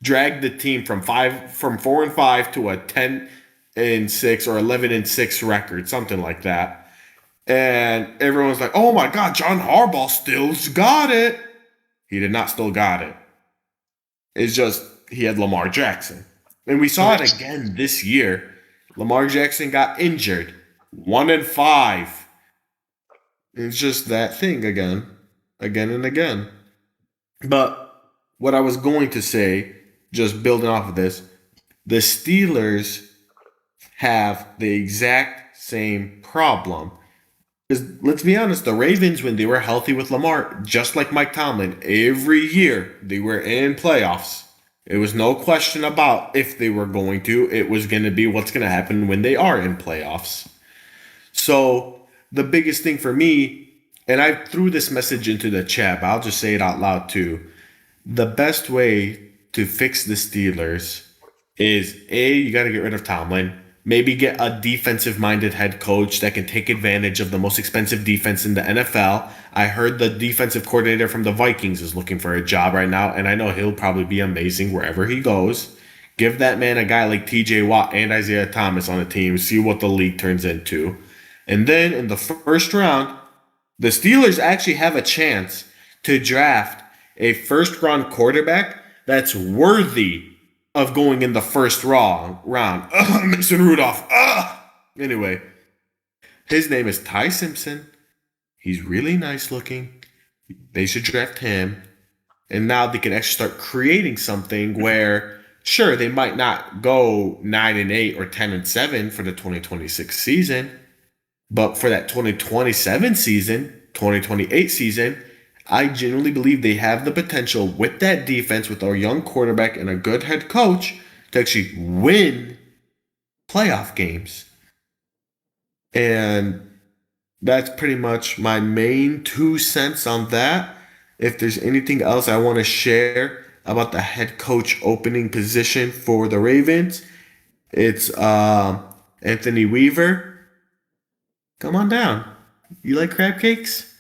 dragged the team from 4-5 to a 10-6 or 11-6 record, something like that. And everyone was like, oh my God, John Harbaugh still's got it. He did not still got it. It's just he had Lamar Jackson. And we saw it again this year. Lamar Jackson got injured. 1-5. It's just that thing again and again. But what I was going to say, just building off of this, the Steelers have the exact same problem. Because let's be honest, the Ravens, when they were healthy with Lamar, just like Mike Tomlin, every year they were in playoffs. It was no question about if they were going to. It was going to be what's going to happen when they are in playoffs. So the biggest thing for me, and I threw this message into the chat, but I'll just say it out loud too. The best way to fix the Steelers is, A, you got to get rid of Tomlin. Maybe get a defensive-minded head coach that can take advantage of the most expensive defense in the NFL. I heard the defensive coordinator from the Vikings is looking for a job right now, and I know he'll probably be amazing wherever he goes. Give that man a guy like TJ Watt and Isaiah Thomas on the team, see what the league turns into. And then in the first round, the Steelers actually have a chance to draft a first-round quarterback that's worthy of going in the first round. Mason Rudolph. Anyway, his name is Ty Simpson. He's really nice looking. They should draft him. And now they can actually start creating something where, sure, they might not go 9-8 or 10-7 for the 2026 season, but for that 2027 season, 2028 season, I genuinely believe they have the potential with that defense, with our young quarterback and a good head coach, to actually win playoff games. And that's pretty much my main 2 cents on that. If there's anything else I want to share about the head coach opening position for the Ravens, it's Anthony Weaver. Come on down. You like crab cakes?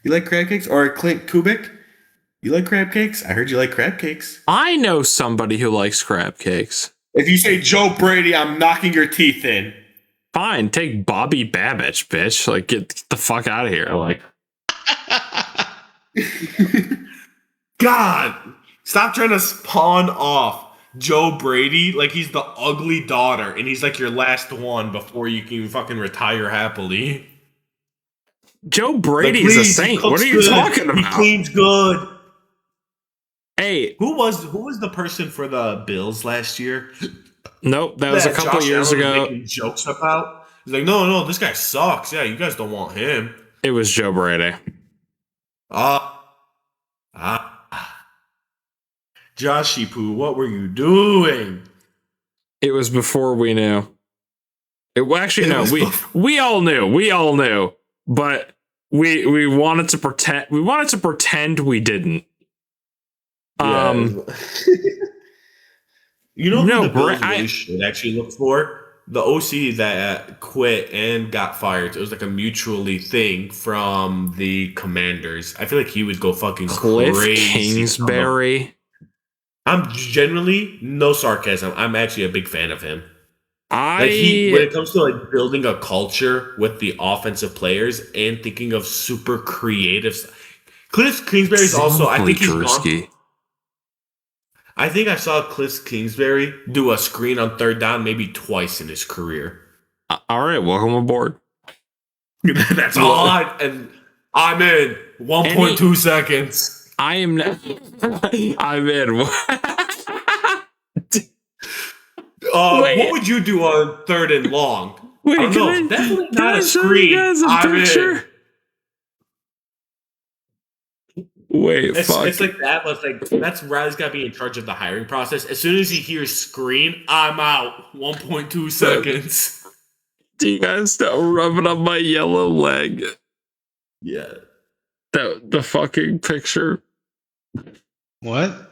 You like crab cakes? Or Clint Kubik? You like crab cakes? I heard you like crab cakes. I know somebody who likes crab cakes. If you say Joe Brady, I'm knocking your teeth in. Fine, take Bobby Babbage, bitch. Like, get the fuck out of here. Like, God, stop trying to spawn off Joe Brady like he's the ugly daughter and he's like your last one before you can fucking retire happily. Joe Brady is a saint. What are you talking about? He cleans good. Hey, who was the person for the Bills last year? Nope, that was a couple Josh years Allen ago. Making jokes about. He's like, no, this guy sucks. Yeah, you guys don't want him. It was Joe Brady. Joshy Poo, what were you doing? It was before we knew. We all knew, but we wanted to pretend. We wanted to pretend we didn't. You know who the Bills really should actually look for? The OC that quit and got fired. It was like a mutually thing from the Commanders. I feel like he would go fucking Cliff crazy. Kingsbury. I'm generally, no sarcasm, I'm actually a big fan of him. When it comes to like building a culture with the offensive players and thinking of super creative Cliff Kingsbury is also, I think he's gone. I think I saw Cliff Kingsbury do a screen on third down maybe twice in his career. All right, welcome aboard. That's all and I'm in 1.2 seconds. I am not. I'm in. What would you do on third and long? Wait, I don't know. Definitely not a screen. I'm in. Wait, fuck. It's like that, but it's like that's Riley's got to be in charge of the hiring process. As soon as he hears screen, I'm out. 1.2 seconds. Do you guys stop rubbing up my yellow leg? Yeah. The fucking picture. What?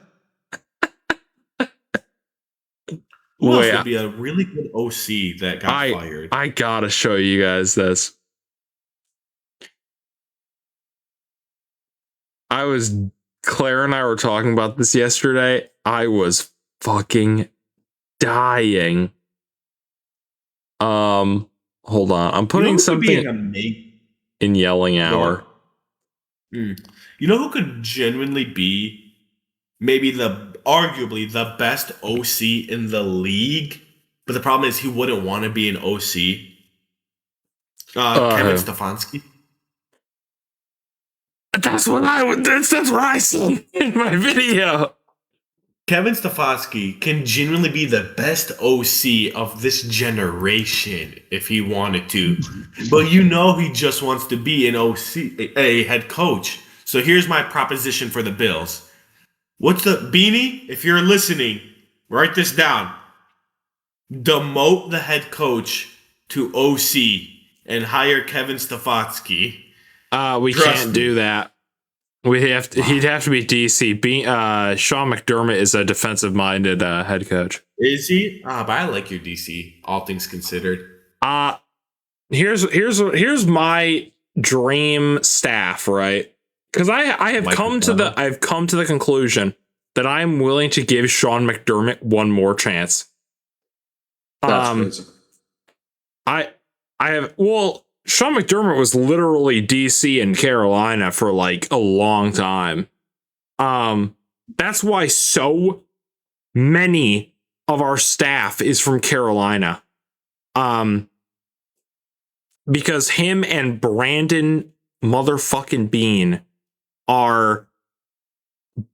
Who else would be a really good OC that got fired? I gotta show you guys this. Claire and I were talking about this yesterday. I was fucking dying. Hold on. I'm putting something in yelling hour. You know who could genuinely be maybe arguably the best OC in the league? But the problem is he wouldn't want to be an OC. Kevin Stefanski. That's what I said in my video. Kevin Stefanski can genuinely be the best OC of this generation if he wanted to. But you know he just wants to be an OC, a head coach. So here's my proposition for the Bills. What's the Beanie? If you're listening, write this down. Demote the head coach to OC and hire Kevin Stefanski. We can't do that. He'd have to be DC. Sean McDermott is a defensive-minded head coach. Is he? But I like your DC, all things considered. Here's my dream staff, right? Because I've come to the conclusion that I'm willing to give Sean McDermott one more chance. That's Sean McDermott was literally DC in Carolina for like a long time. That's why so many of our staff is from Carolina. Because him and Brandon motherfucking Bean were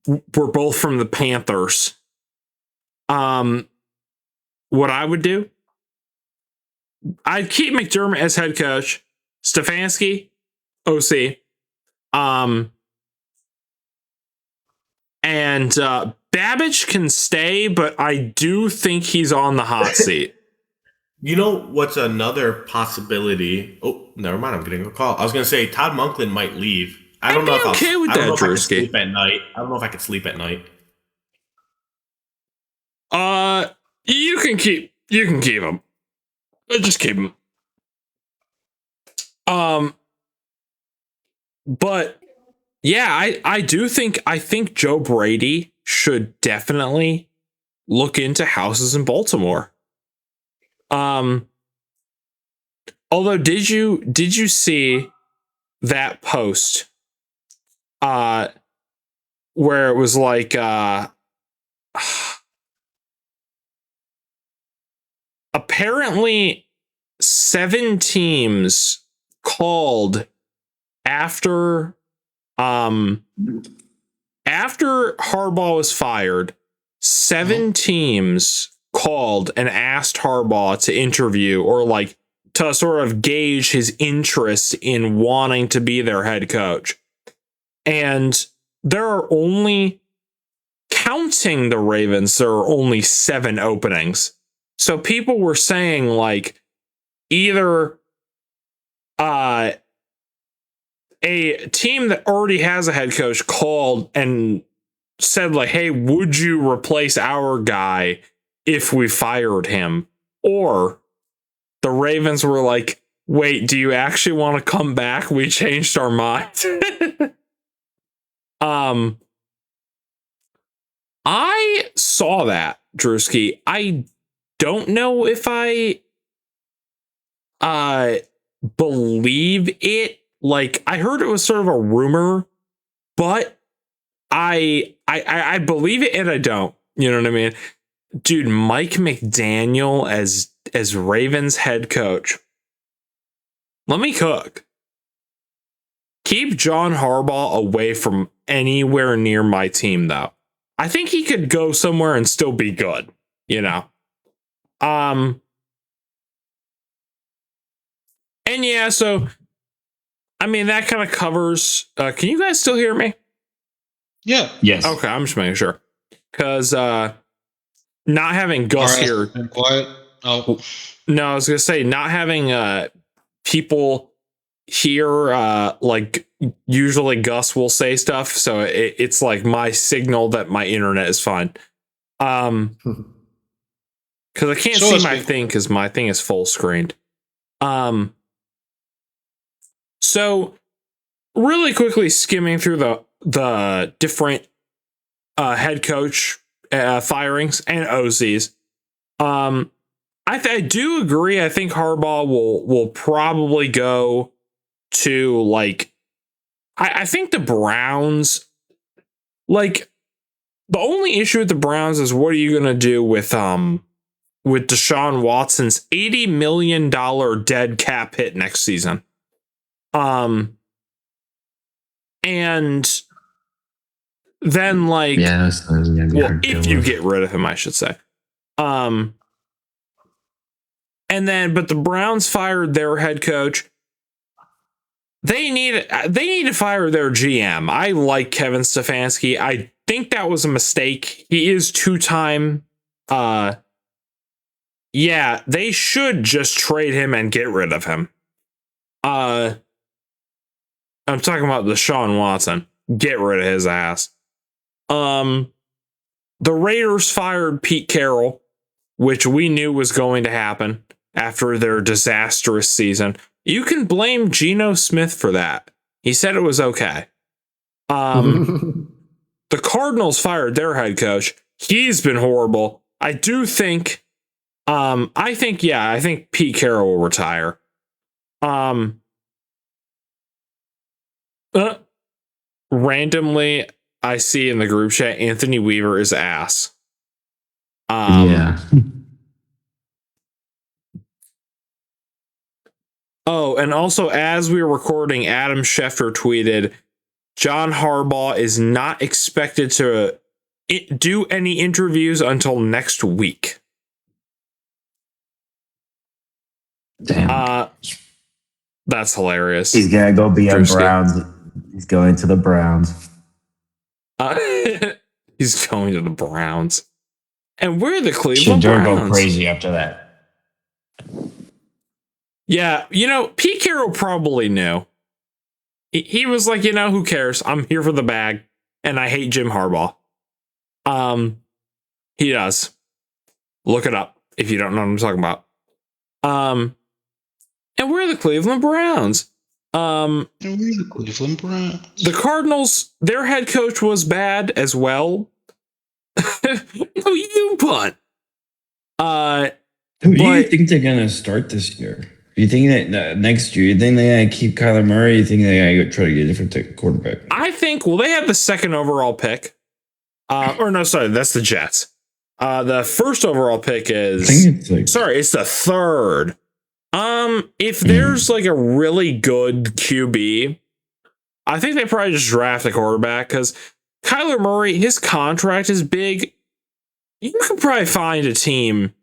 both from the Panthers. What I would do, I'd keep McDermott as head coach, Stefanski, OC, and Babbage can stay, but I do think he's on the hot seat. You know what's another possibility? Oh, never mind. I'm getting a call. I was going to say Todd Monklin might leave. I don't know if okay with I don't that, know if I can Drewski. sleep at night. I don't know if I can sleep at night. You can keep him. Just keep him. But yeah, I think Joe Brady should definitely look into houses in Baltimore. Although did you see that post where it was like apparently 7 teams called after Harbaugh was fired. 7 teams called and asked Harbaugh to interview or like to sort of gauge his interest in wanting to be their head coach. And there are only, counting the Ravens, there are only 7 openings. So people were saying like either a team that already has a head coach called and said like, hey, would you replace our guy if we fired him? Or the Ravens were like, wait, do you actually want to come back? We changed our minds. I saw that, Drewski. I don't know if I believe it. Like, I heard it was sort of a rumor, but I believe it and I don't. You know what I mean? Dude, Mike McDaniel as Ravens head coach. Let me cook. Keep John Harbaugh away from anywhere near my team, though. I think he could go somewhere and still be good, you know. And yeah, so I mean that kind of covers. Can you guys still hear me? Yeah. Yes. Okay, I'm just making sure. Because not having Gus here. Been quiet. Oh. No, I was gonna say not having people here like usually Gus will say stuff, so it's like my signal that my internet is fine. Because I can't see my thing because my thing is full screened. So really quickly skimming through the different head coach firings and OCs. I do agree. I think Harbaugh will probably go to like. I think the Browns. Like, the only issue with the Browns is what are you gonna do with Deshaun Watson's $80 million dead cap hit next season. And then like, yeah, well, if you get rid of him, I should say. And then, but the Browns fired their head coach. They need to fire their GM. I like Kevin Stefanski. I think that was a mistake. He is 2-time. Yeah, they should just trade him and get rid of him. I'm talking about Deshaun Watson. Get rid of his ass. The Raiders fired Pete Carroll, which we knew was going to happen after their disastrous season. You can blame Geno Smith for that. He said it was okay. The Cardinals fired their head coach. He's been horrible. I do think, I think Pete Carroll will retire. Randomly, I see in the group chat, Anthony Weaver is ass. Yeah. Oh, and also as we were recording, Adam Schefter tweeted, John Harbaugh is not expected to do any interviews until next week. Damn. That's hilarious. He's gonna go be a Browns. He's going to the Browns. He's going to the Browns. And we're the Cleveland Browns. Go crazy after that. Yeah, Pete Carroll probably knew. He was like, who cares? I'm here for the bag, and I hate Jim Harbaugh. He does. Look it up if you don't know what I'm talking about. And we're the Cleveland Browns. And we're the Cleveland Browns. The Cardinals, their head coach was bad as well. No, you punt. Who do you think they're gonna start this year? Do you think that next year, you think they gotta keep Kyler Murray? Or you think they gotta try to get a different quarterback? I think, they have the second overall pick. Or no, sorry, that's the Jets. The first overall pick is, it's the third. If there's like a really good QB, I think they probably just draft a quarterback because Kyler Murray, his contract is big. You can probably find a team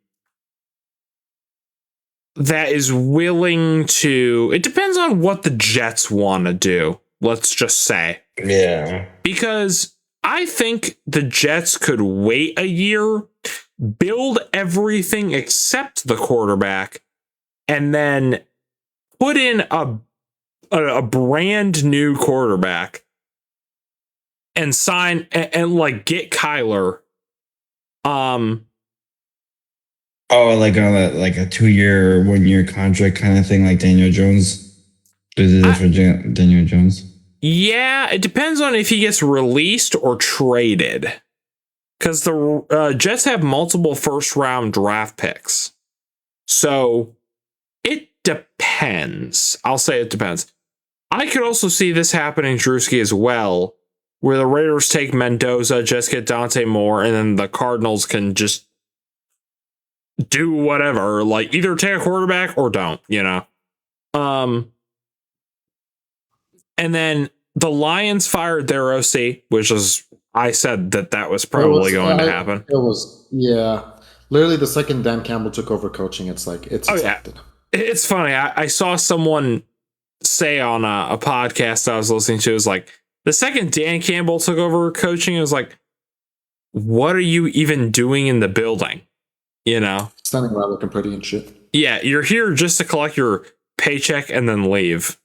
that is willing to. It depends on what the Jets want to do. Let's just say. Yeah. Because I think the Jets could wait a year, build everything except the quarterback, and then put in a brand new quarterback and sign and like get Kyler. Like a 2-year, 1-year contract kind of thing, like Daniel Jones. Is it for Daniel Jones? Yeah, it depends on if he gets released or traded. Because the Jets have multiple first-round draft picks. So it depends. I'll say it depends. I could also see this happening, Drewski, as well, where the Raiders take Mendoza, just get Dante Moore, and then the Cardinals can just do whatever. Like, either take a quarterback or don't, And then the Lions fired their OC, which is, I said that was probably going to happen. It was, yeah. Literally, the second Dan Campbell took over coaching, it's expected. Yeah. It's funny. I saw someone say on a podcast I was listening to, is like, the second Dan Campbell took over coaching, it was like, what are you even doing in the building? Standing around looking pretty and shit. Yeah, you're here just to collect your paycheck and then leave.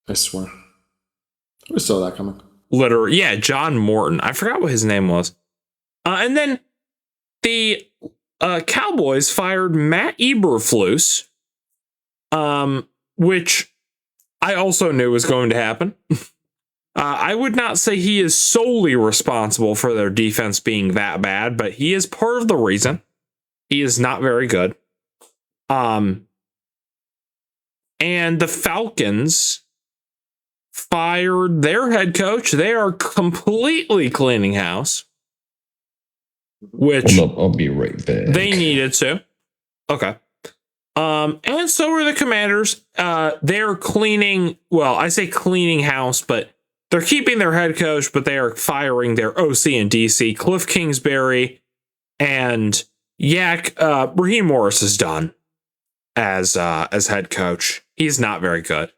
I swear. We saw that coming. Literally, yeah, John Morton. I forgot what his name was. And then the Cowboys fired Matt Eberflus, which I also knew was going to happen. I would not say he is solely responsible for their defense being that bad, but he is part of the reason. He is not very good. And the Falcons fired their head coach. They are completely cleaning house. Which I'll be right back. They needed to. Okay. And so are the Commanders. They're cleaning, well, I say cleaning house, but they're keeping their head coach, but they are firing their OC and DC, Cliff Kingsbury, and Raheem Morris is done as head coach. He's not very good.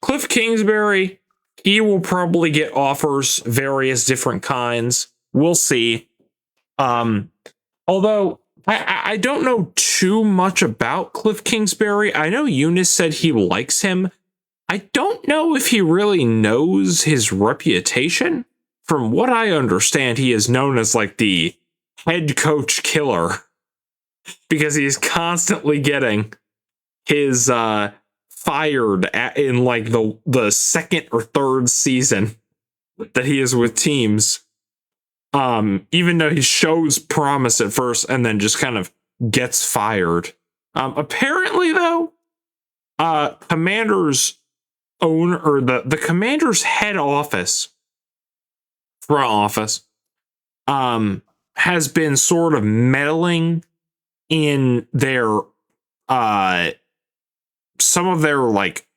Cliff Kingsbury, he will probably get offers, various different kinds. We'll see. Although I don't know too much about Cliff Kingsbury. I know Eunice said he likes him. I don't know if he really knows his reputation. From what I understand, he is known as like the head coach killer because he's constantly getting his fired in like the second or third season that he is with teams. Even though he shows promise at first and then just kind of gets fired. Apparently though, Commanders owner or the Commanders head office, front office, has been sort of meddling in their some of their like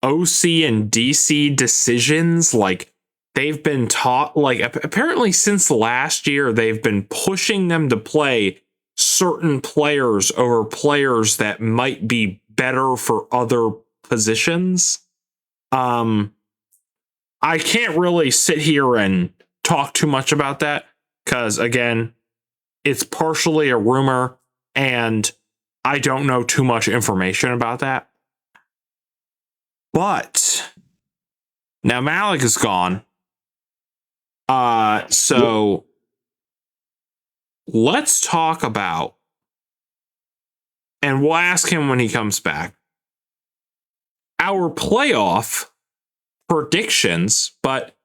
OC and DC decisions. Like they've been taught, like apparently since last year, they've been pushing them to play certain players over players that might be better for other positions. I can't really sit here and talk too much about that because, again, it's partially a rumor and I don't know too much information about that. But now Malik is gone. So let's talk about, and we'll ask him when he comes back, our playoff predictions, but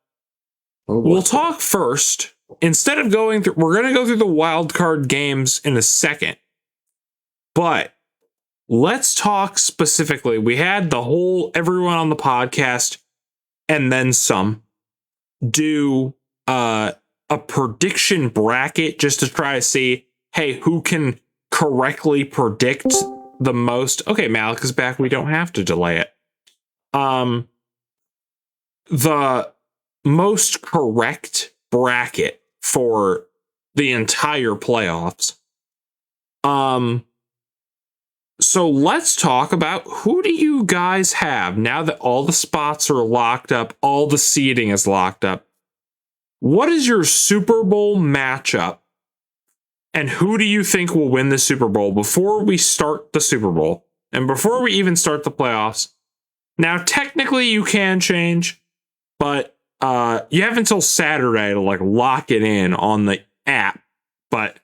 we'll talk first. Instead of going through, we're going to go through the wild card games in a second, but let's talk specifically. We had everyone on the podcast and then some do a prediction bracket just to try to see, hey, who can correctly predict the most. Okay, Malik is back. We don't have to delay it. The most correct bracket for the entire playoffs. So let's talk about, who do you guys have now that all the spots are locked up, all the seeding is locked up? What is your Super Bowl matchup? And who do you think will win the Super Bowl before we start the Super Bowl and before we even start the playoffs? Now, technically you can change, but you have until Saturday to like lock it in on the app. But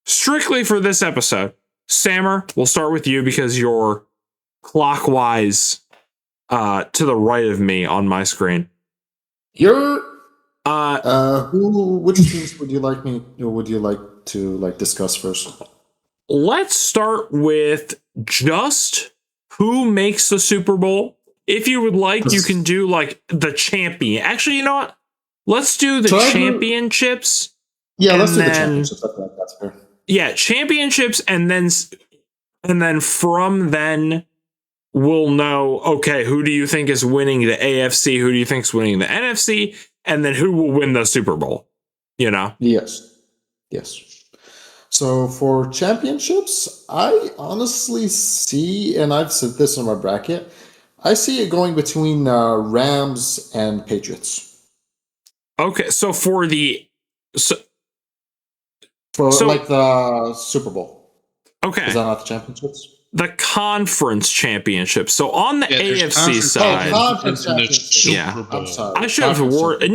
strictly for this episode, Sammer, we'll start with you because you're clockwise to the right of me on my screen. Which teams would you like to discuss first? Let's start with just who makes the Super Bowl. If you would like, you can do like the champion. Actually, you know what? Let's do the championships. Yeah, let's do the championships. That's fair. Yeah, championships, and then from then we'll know, okay, who do you think is winning the AFC? Who do you think is winning the NFC? And then who will win the Super Bowl? You know? Yes. So for championships, I honestly see, and I've said this in my bracket, I see it going between Rams and Patriots. Okay, so for the like the Super Bowl. Okay. Is that not the championships? The conference championship. So on the AFC side, I'm sorry. I should have worded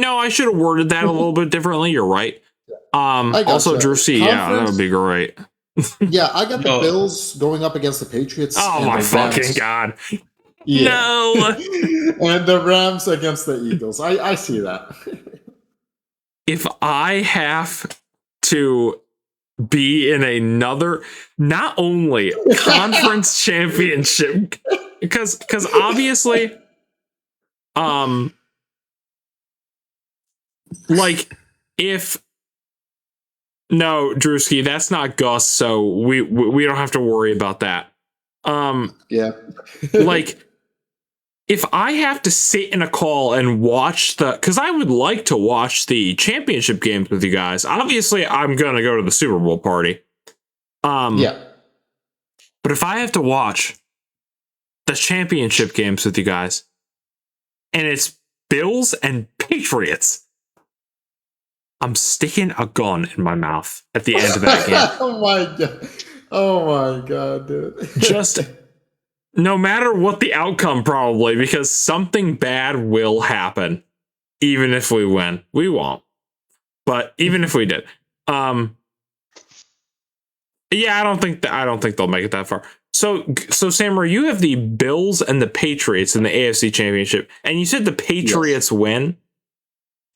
that a little bit differently. You're right. Also, Drew C. Yeah, that would be great. Yeah, I got the Bills going up against the Patriots. Oh my fucking god! Yeah. No. And the Rams against the Eagles. I see that. If I have to be in another, not only conference championship, because obviously, like if no, Drewski, that's not Gus, so we don't have to worry about that. Yeah. Like if I have to sit in a call and watch because I would like to watch the championship games with you guys. Obviously, I'm gonna go to the Super Bowl party. Yeah. But if I have to watch the championship games with you guys, and it's Bills and Patriots, I'm sticking a gun in my mouth at the end of that game. Oh my god, dude. Just no matter what the outcome, probably, because something bad will happen. Even if we win. We won't. But even if we did. Yeah, I don't think they'll make it that far. So Samar, you have the Bills and the Patriots in the AFC Championship, and you said the Patriots win?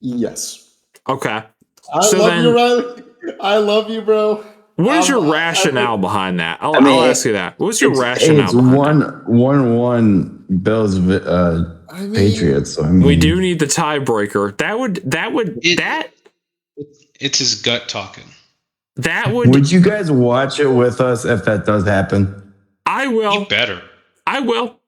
Yes. Okay. I love you, Riley. I love you, bro. What is your rationale behind that? I'll ask you that. What's your rationale? It's 1-1 Bills Patriots. So we do need the tiebreaker. It's his gut talking. Would you guys watch it with us if that does happen? I will. You better. I will.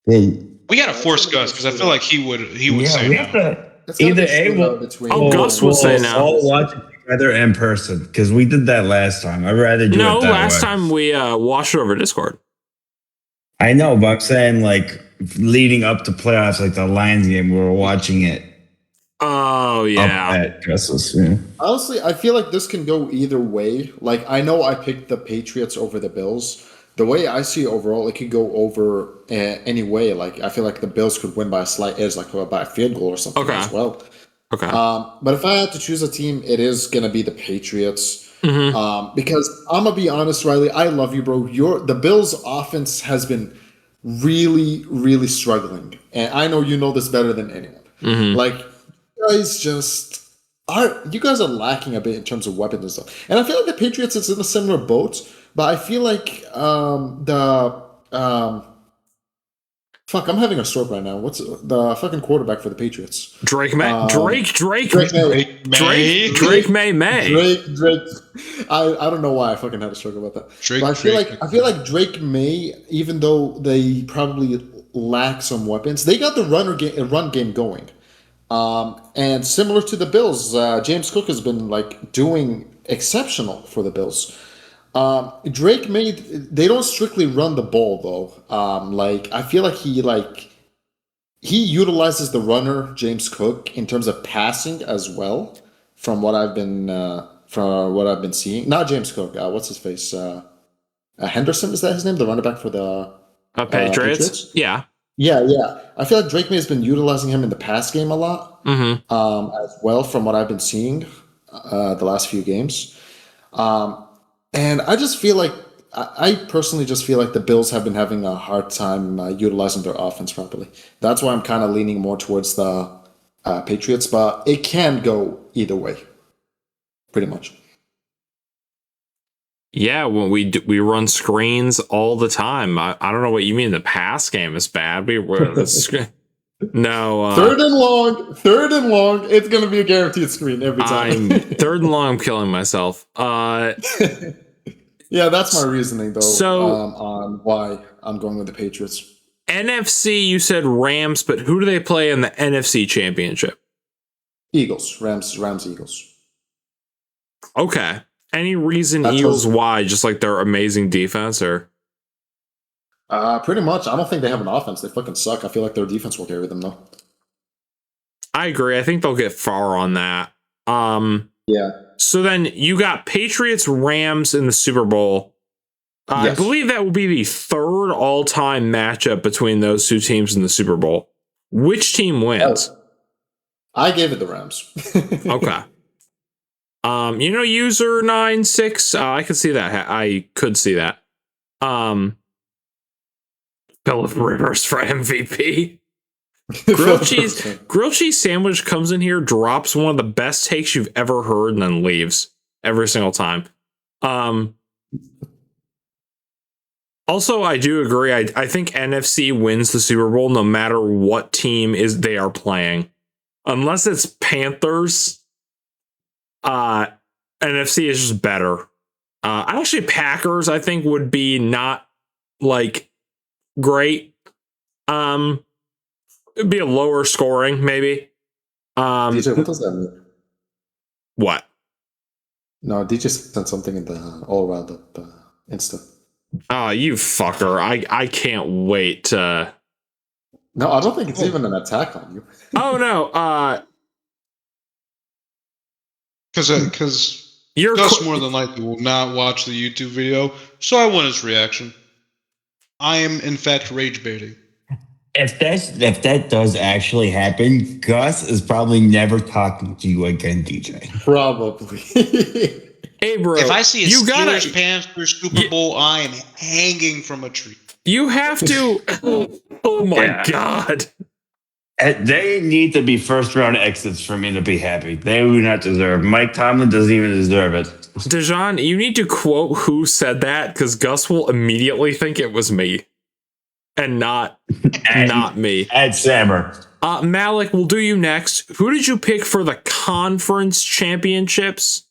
Hey, We gotta force Gus because I feel like he would say we no. have to It's gotta either be A. shootout between. Gus will say no. All watch it together in person because we did that last time. I'd rather do No, it that last way. time we watched it over Discord. I know, but I'm saying like leading up to playoffs, like the Lions game, we were watching it. Oh yeah. Up at Gus's. Yeah. Honestly, I feel like this can go either way. Like, I know I picked the Patriots over the Bills. The way I see it overall, it could go over any way. Like, I feel like the Bills could win by a slight edge, like by a field goal or something as well. Okay. But if I had to choose a team, it is gonna be the Patriots. Mm-hmm. Because I'm gonna be honest, Riley, I love you, bro. The Bills' offense has been really, really struggling, and I know you know this better than anyone. Mm-hmm. Like, you guys are lacking a bit in terms of weapons and stuff. And I feel like the Patriots is in a similar boat, but I feel like fuck, I'm having a stroke right now. What's the fucking quarterback for the Patriots? Drake May. Drake May. Drake. I don't know why I fucking had a stroke about that. But I feel like Drake May, even though they probably lack some weapons, they got the run game going. And similar to the Bills, James Cook has been like doing exceptional for the Bills. Drake May, they don't strictly run the ball though. Like, I feel like he utilizes the runner James Cook in terms of passing as well. From what I've been seeing, not James Cook. What's his face? Henderson, is that his name? The running back for the Patriots. Yeah. Yeah. I feel like Drake May has been utilizing him in the pass game a lot, as well, from what I've been seeing the last few games. And I just feel like, I personally just feel like the Bills have been having a hard time utilizing their offense properly. That's why I'm kind of leaning more towards the Patriots, but it can go either way, pretty much. Yeah, when we run screens all the time. I don't know what you mean. The pass game is bad. No. Third and long. It's gonna be a guaranteed screen every time. Third and long. I'm killing myself. Yeah, that's my reasoning though. So on why I'm going with the Patriots. NFC, you said Rams, but who do they play in the NFC Championship? Eagles, Rams, Eagles. Okay. Any reason Eagles why? Just like their amazing defense, or? Pretty much. I don't think they have an offense. They fucking suck. I feel like their defense will carry them though. I agree. I think they'll get far on that. Yeah. So then you got Patriots, Rams in the Super Bowl. Yes. I believe that will be the third all-time matchup between those two teams in the Super Bowl. Which team wins? I gave it the Rams. Okay. User 96. I could see that. I could see that. Phillip Rivers for MVP. Grilled cheese sandwich comes in here, drops one of the best takes you've ever heard, and then leaves every single time. Also, I do agree. I think NFC wins the Super Bowl no matter what team they are playing, unless it's Panthers. NFC is just better. Actually, Packers I think would be not like great. It'd be a lower scoring, maybe. DJ, what does that mean? What? No, DJ sent something in the all around the Insta. Oh, you fucker. I can't wait to... No, I don't think it's even an attack on you. Oh, no. Because Gus more than likely will not watch the YouTube video, so I want his reaction. I am, in fact, rage baiting. If that does actually happen, Gus is probably never talking to you again, DJ. Probably. Hey, bro. If I see a Steelers Panthers Super Bowl, I am hanging from a tree. You have to. Oh my God. They need to be first round exits for me to be happy. They do not deserve. Mike Tomlin doesn't even deserve it. Dejan, you need to quote who said that, because Gus will immediately think it was me. And not me. Ed Sammer. Malik, we'll do you next. Who did you pick for the conference championships?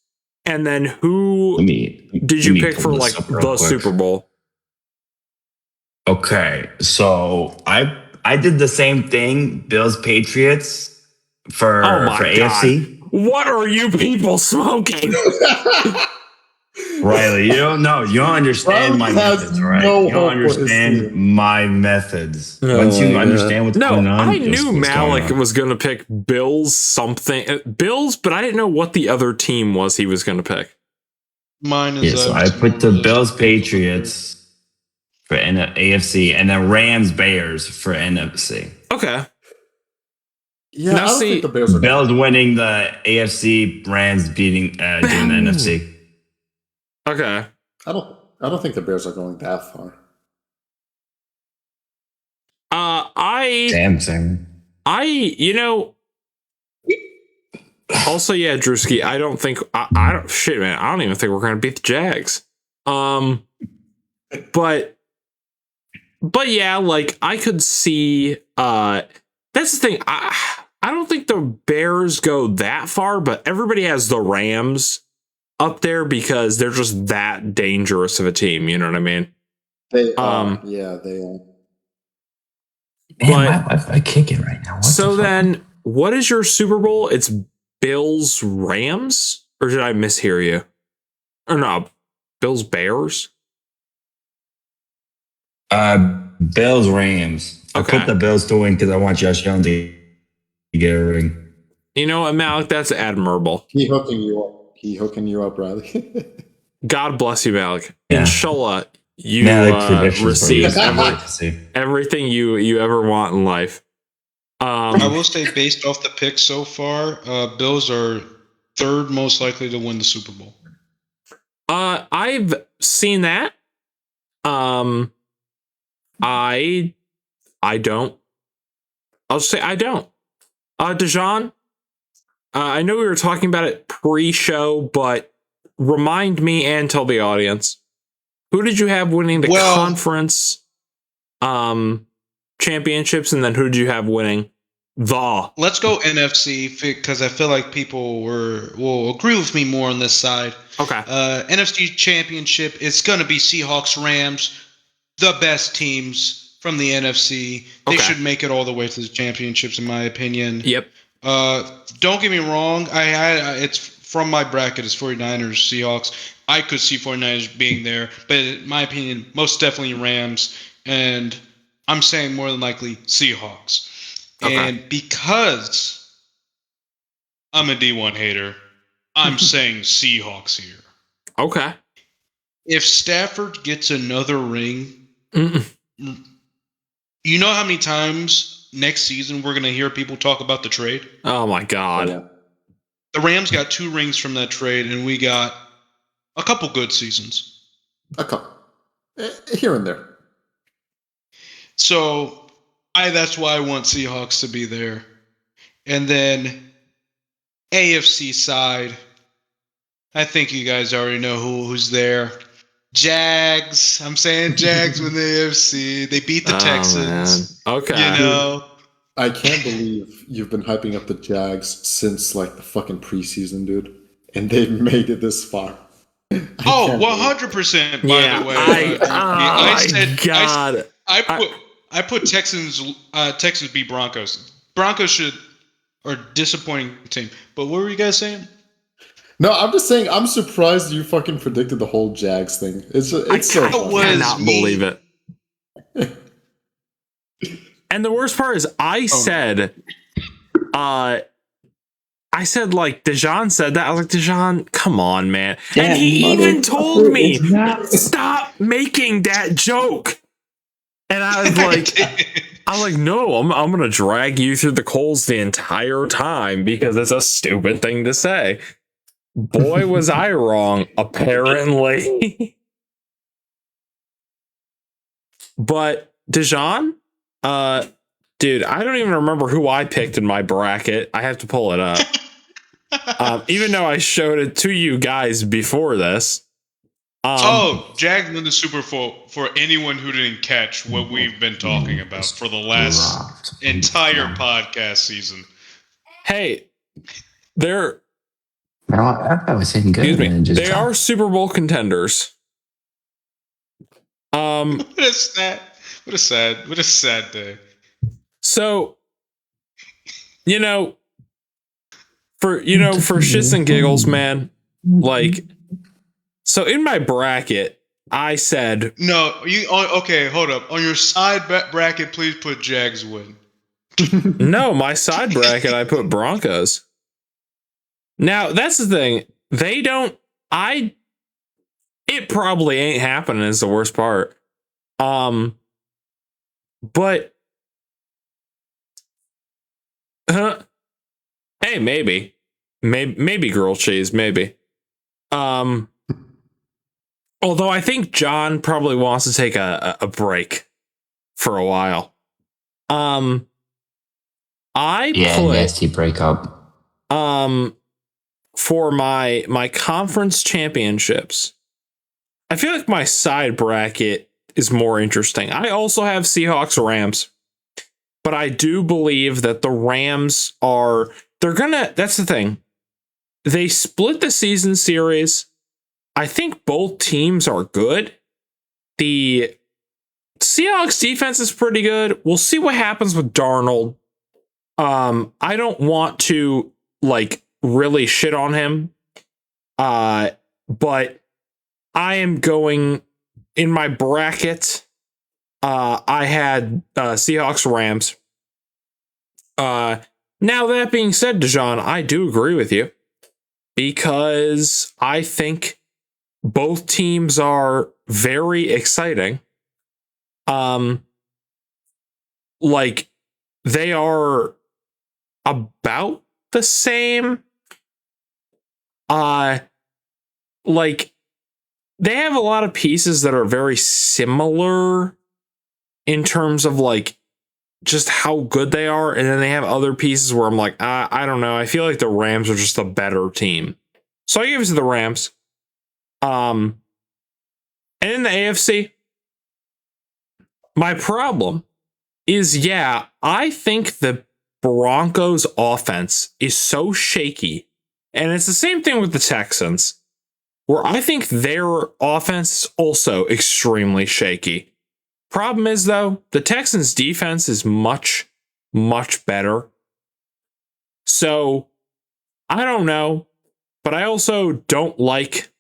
And then who did you pick for like the Super Bowl? Okay, so I I did the same thing. Bills Patriots for AFC. What are you people smoking? Riley, you don't know. You don't understand my methods, right? You don't understand my methods. Once you understand what's going on, I knew Malik was going to pick Bills something. Bills, but I didn't know what the other team was he was going to pick. Mine is. So I put the Bills Patriots for AFC and then Rams Bears for NFC. Okay. Yeah, I don't think the Bears are Bills winning the AFC, Rams doing the NFC. Okay. I don't think the Bears are going that far. Also, yeah, Drewski, I don't think I don't shit, man. I don't even think we're gonna beat the Jags. But yeah, like I could see that's the thing. I don't think the Bears go that far, but everybody has the Rams up there because they're just that dangerous of a team. You know what I mean? They are. Yeah, they are. Man, my Wi-Fi kicking right now. Then, what is your Super Bowl? It's Bills Rams, or did I mishear you? Or no, Bills Bears. Bills Rams. I put the Bills to win because I want Josh Young to get a ring. You know what, Malik? That's admirable. He hooking you up, Riley. God bless you, Malik. Yeah. Inshallah, you receive everything you ever want in life. I will say, based off the picks so far, Bills are third most likely to win the Super Bowl. I've seen that. I don't. I'll say I don't. Dejan, I know we were talking about it pre-show, but remind me and tell the audience, who did you have winning the conference championships, and then who did you have winning the? Let's go NFC because I feel like people will agree with me more on this side. Okay. NFC Championship, it's going to be Seahawks, Rams, the best teams from the NFC. They should make it all the way to the championships, in my opinion. Yep. Don't get me wrong. It's from my bracket. It's 49ers, Seahawks. I could see 49ers being there, but in my opinion, most definitely Rams. And I'm saying more than likely Seahawks. Okay. And because I'm a D1 hater, I'm saying Seahawks here. Okay. If Stafford gets another ring, you know how many times next season we're going to hear people talk about the trade? Oh, my God. Yeah. The Rams got 2 rings from that trade, and we got a couple good seasons. A couple. Here and there. So that's why I want Seahawks to be there. And then AFC side, I think you guys already know who's there. Jags. I'm saying Jags win the AFC. They beat the Texans. Man. Okay. You know. I can't believe you've been hyping up the Jags since like the fucking preseason, dude. And they've made it this far. 100%, by the way. I said God. I put Texans beat Broncos. Broncos are disappointing team. But what were you guys saying? No, I'm just saying I'm surprised you fucking predicted the whole Jags thing. I cannot believe it. And the worst part is I said like Dejan said that. I was like, Dejan, come on, man. And he even told me, stop making that joke. And I was like, no, I'm going to drag you through the coals the entire time because it's a stupid thing to say. Boy, was I wrong, apparently. But Dejan, dude, I don't even remember who I picked in my bracket. I have to pull it up. Even though I showed it to you guys before this. Jags win the Super Bowl for anyone who didn't catch what we've been talking about for the last entire podcast season. Hey, they're... I was saying good. Excuse me. They are Super Bowl contenders. What a sad day. So, for shits and giggles, man, like, so in my bracket, I said no. Okay? Hold up. On your side bracket, please put Jags win. no. My side bracket, I put Broncos. Now that's the thing. They don't. It probably ain't happening. Is the worst part. But hey, maybe grilled cheese, maybe. Although I think John probably wants to take a break for a while. I put nasty breakup. For my conference championships, I feel like my side bracket is more interesting. I also have Seahawks Rams, but I do believe that the Rams that's the thing. They split the season series. I think both teams are good. The Seahawks defense is pretty good. We'll see what happens with Darnold. I don't want to really shit on him. But I am going in my bracket. I had Seahawks Rams. Now that being said, Dejan, I do agree with you because I think both teams are very exciting. They are about the same. They have a lot of pieces that are very similar in terms of just how good they are, and then they have other pieces where I'm like, I don't know. I feel like the Rams are just a better team, so I give it to the Rams. And in the AFC, my problem is, I think the Broncos offense is so shaky, and it's the same thing with the Texans, where I think their offense is also extremely shaky. Problem is, though, the Texans defense is much, much better. So I don't know, but I also don't like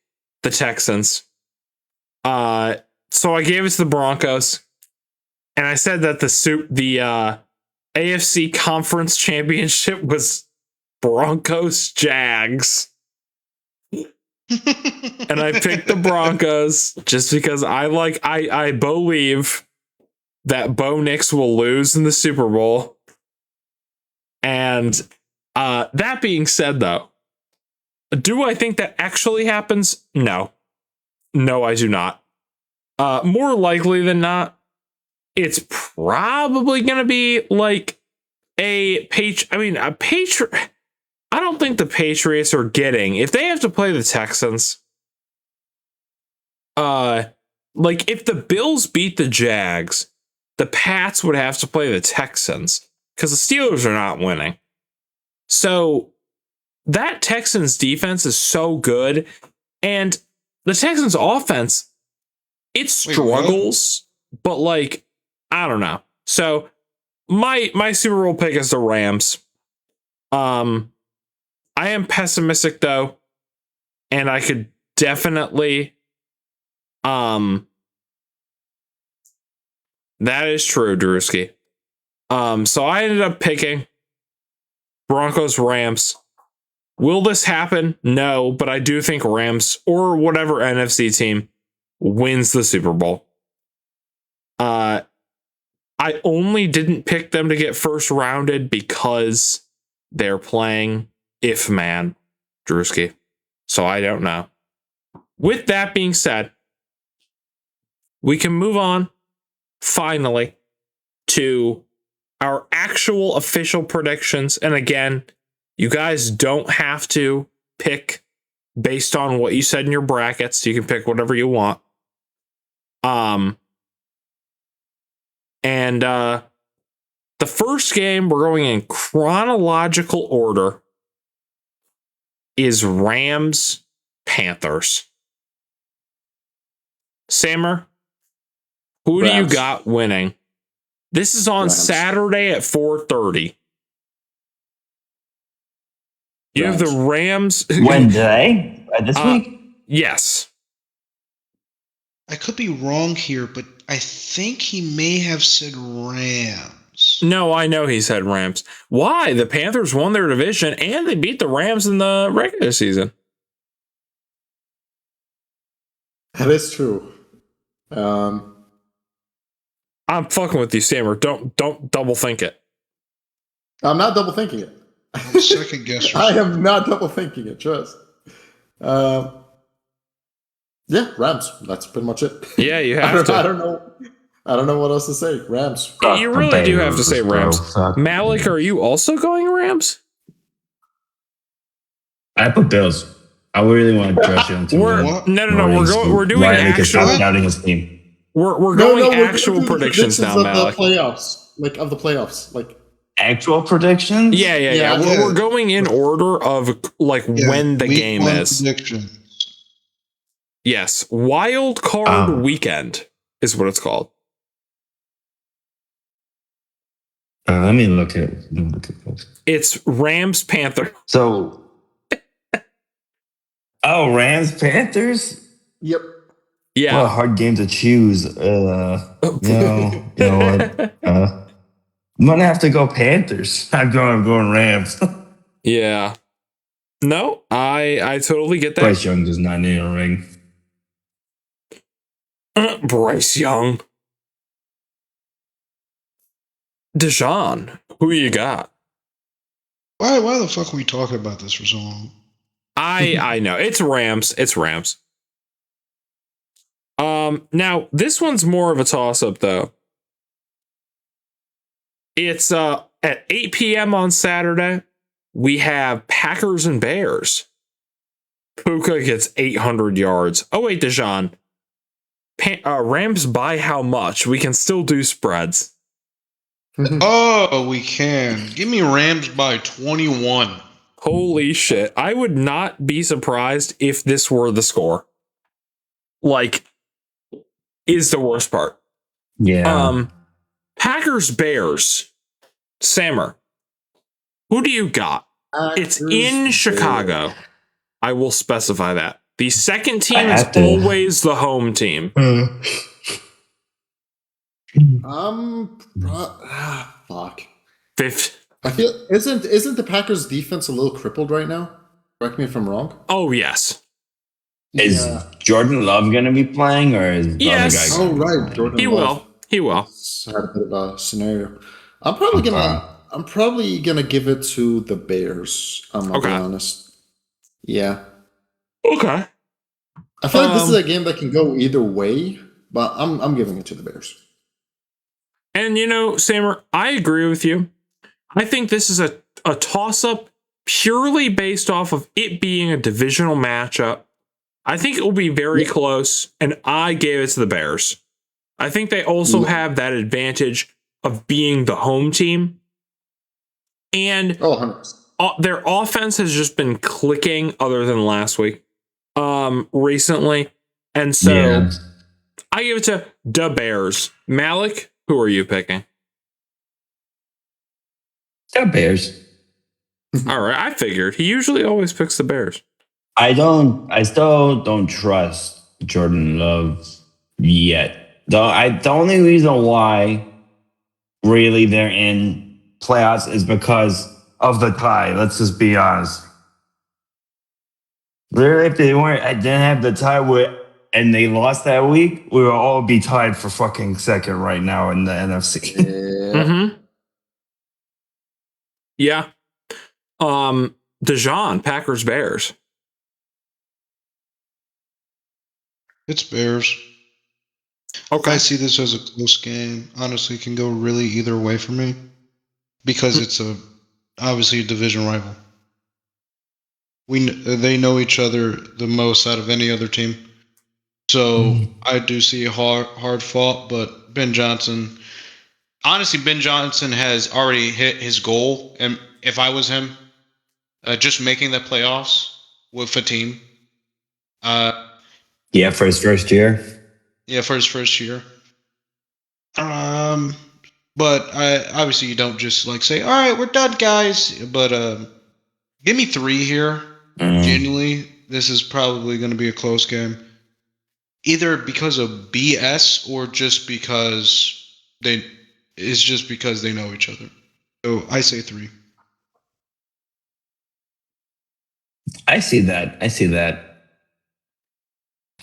the Texans. So I gave it to the Broncos, and I said that the AFC Conference Championship was Broncos Jags. And I picked the Broncos just because I believe that Bo Nix will lose in the Super Bowl. And that being said, though, do I think that actually happens? No. No, I do not. More likely than not, it's probably going to be a Patriot. I don't think the Patriots are getting, if they have to play the Texans, if the Bills beat the Jags, the Pats would have to play the Texans because the Steelers are not winning. So that Texans defense is so good, and the Texans offense, it struggles, but I don't know. So my Super Bowl pick is the Rams. I am pessimistic though, and I could definitely that is true, Drewski. So I ended up picking Broncos Rams. Will this happen? No, but I do think Rams or whatever NFC team wins the Super Bowl. I only didn't pick them to get first rounded because they're playing If Man, Drewski. So I don't know. With that being said, we can move on finally to our actual official predictions. And again, you guys don't have to pick based on what you said in your brackets. You can pick whatever you want. And the first game, we're going in chronological order, is Rams Panthers. Sammer, who do you got winning? This is on Rams. Saturday at 4:30. You have the Rams. When today? This week? Yes. I could be wrong here, but I think he may have said Rams. No, I know he said Rams. Why? The Panthers won their division and they beat the Rams in the regular season. That is true. I'm fucking with you, Stammer. Don't double think it. I'm not double thinking it. Second guess. I am not double thinking it. Trust. Yeah, Rams. That's pretty much it. Yeah, you have to. I don't know what else to say. Rams. You really do have to say Rams. Malik, are you also going Rams? I put Bills. I really want to trust you into We're doing actual doubting his team. We're going actual predictions now, Malik. The playoffs, of the playoffs, actual predictions. Yeah. We're going in order of when the game is. Prediction. Yes, Wild Card Weekend is what it's called. Let me look at this. It's Rams Panther. So, Rams Panthers. Yep. Yeah. What a hard game to choose. You know what? I'm gonna have to go Panthers. I'm going Rams. Yeah. No, I totally get that. Bryce Young does not need a ring. Bryce Young. Deshaun, who you got? Why the fuck are we talking about this for so long? I know. It's Rams. Now this one's more of a toss-up though. It's at 8 p.m. on Saturday. We have Packers and Bears. Puka gets 800 yards. Oh wait, Deshaun. Rams by how much? We can still do spreads. Oh, we can. Give me Rams by 21. Holy shit. I would not be surprised if this were the score. Is the worst part. Yeah. Packers Bears. Sammer. Who do you got? It's in Chicago. I will specify that. The second team is always the home team. Fuck. Fifth. I feel isn't the Packers defense a little crippled right now? Correct me if I'm wrong. Oh yes. Is Jordan Love gonna be playing, or is the other guy? Oh right, Jordan. He Love. He will. Had a bit of a scenario. I'm probably gonna give it to the Bears. I'm not being honest. Yeah. Okay. I feel like this is a game that can go either way, but I'm giving it to the Bears. And Sammer, I agree with you. I think this is a toss-up purely based off of it being a divisional matchup. I think it will be very close, and I gave it to the Bears. I think they also have that advantage of being the home team. And 100%. Their offense has just been clicking other than last week, recently. And so I give it to the Bears. Malik, who are you picking? The Bears. All right, I figured. He usually always picks the Bears. I still don't trust Jordan Love yet. The only reason why really they're in playoffs is because of the tie. Let's just be honest. Really, if they didn't have the tie and they lost that week, we would all be tied for fucking second right now in the NFC. Mm-hmm. Yeah. Deshaun, Packers, Bears. It's Bears. Okay. I see this as a close game. Honestly, it can go really either way for me because it's obviously a division rival. They know each other the most out of any other team. So I do see a hard fought, but Ben Johnson has already hit his goal. And if I was him, just making the playoffs with a team. Yeah, for his first year. Yeah, for his first year. But obviously you don't just like say, all right, we're done, guys. But give me 3 here. Genuinely, this is probably going to be a close game. Either because of BS or just because they know each other. So I say 3. I see that.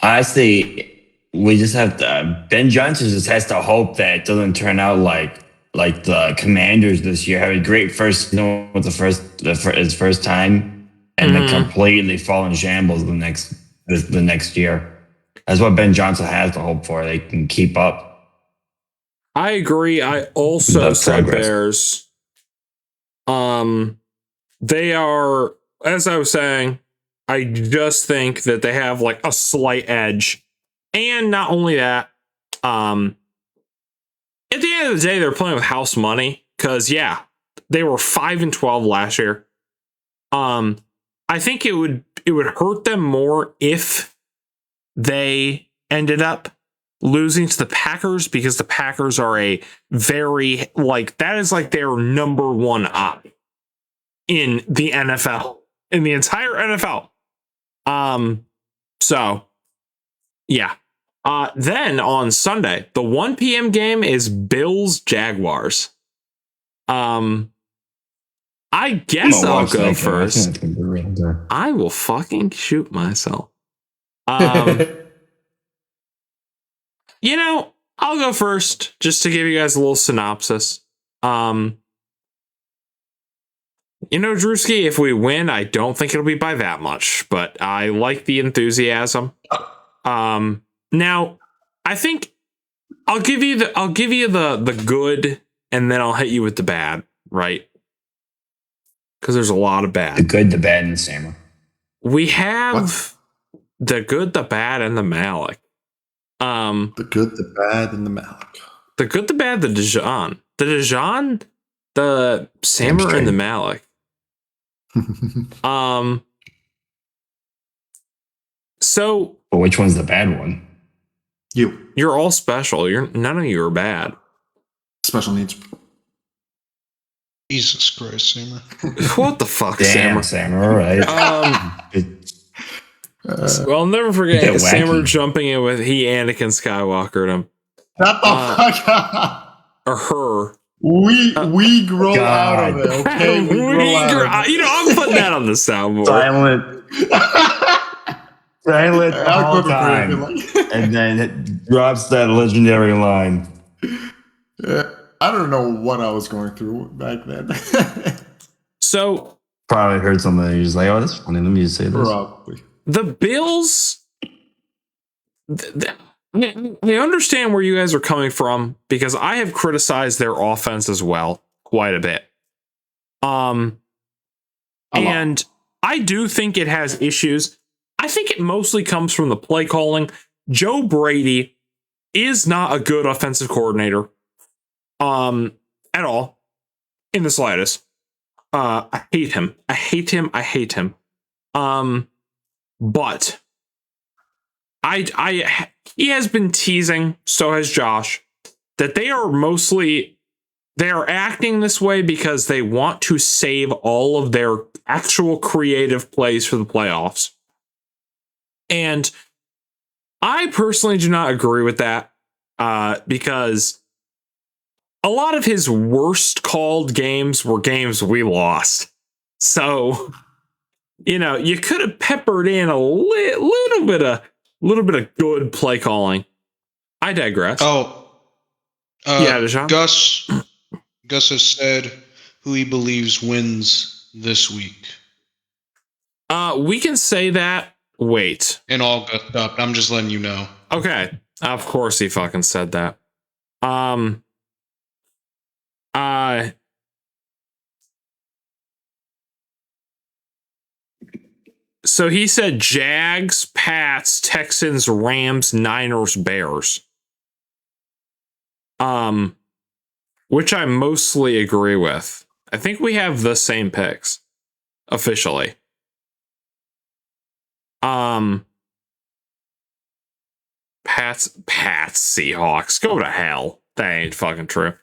I see. We just have to. Ben Johnson just has to hope that it doesn't turn out like the Commanders this year. Have a great first, with his first time, and then completely fall in shambles the next year. That's what Ben Johnson has to hope for. They can keep up. I agree. I also said Bears. They are, as I was saying, I just think that they have like a slight edge. And not only that, at the end of the day, they're playing with house money. Cause yeah, they were 5-12 last year. I think it would hurt them more if they ended up losing to the Packers, because the Packers are a very, like, that is like their number one op in the NFL, in the entire NFL. So yeah. Then on Sunday, the 1 p.m. game is Bills Jaguars. I guess I'll go first. I will fucking shoot myself. You know, I'll go first just to give you guys a little synopsis. You know, Drewski, if we win, I don't think it'll be by that much, but I like the enthusiasm. Now, I think I'll give you the good, and then I'll hit you with the bad, right? Because there's a lot of bad. The good, the bad, and the Sammer. We have the good, the bad, and the Malik. The good, the bad, and the Malik. The good, the bad, the Dijon. The Dijon, the Sammer, and the Malik. So, but which one's the bad one? You're all special. None of you are bad. Special needs. Jesus Christ, Sammer. What the fuck, Damn, Sammer? All right. Well, I'll never forget Sammer jumping in with Anakin Skywalkered him. Shut the fuck up. Or her. We grow out of it, okay? We grow out. You know, I'm putting that on the soundboard. Silent all time. And then it drops that legendary line. I don't know what I was going through back then. So probably heard something. You're just like, oh, that's funny. Let me just say this. Probably. The Bills. I understand where you guys are coming from, because I have criticized their offense as well quite a bit. And I do think it has issues. I think it mostly comes from the play calling. Joe Brady is not a good offensive coordinator. At all. In the slightest. I hate him. But he has been teasing, so has Josh, that they are acting this way because they want to save all of their actual creative plays for the playoffs. And I personally do not agree with that, because a lot of his worst called games were games we lost. So, you know, you could have peppered in a little bit of good play calling. I digress. Yeah, Gus has said who he believes wins this week. We can say that. Wait. And all gussed up. I'm just letting you know. Okay. Of course he fucking said that. So he said Jags, Pats, Texans, Rams, Niners, Bears. Which I mostly agree with. I think we have the same picks officially. Pats, Seahawks. Go to hell. That ain't fucking true.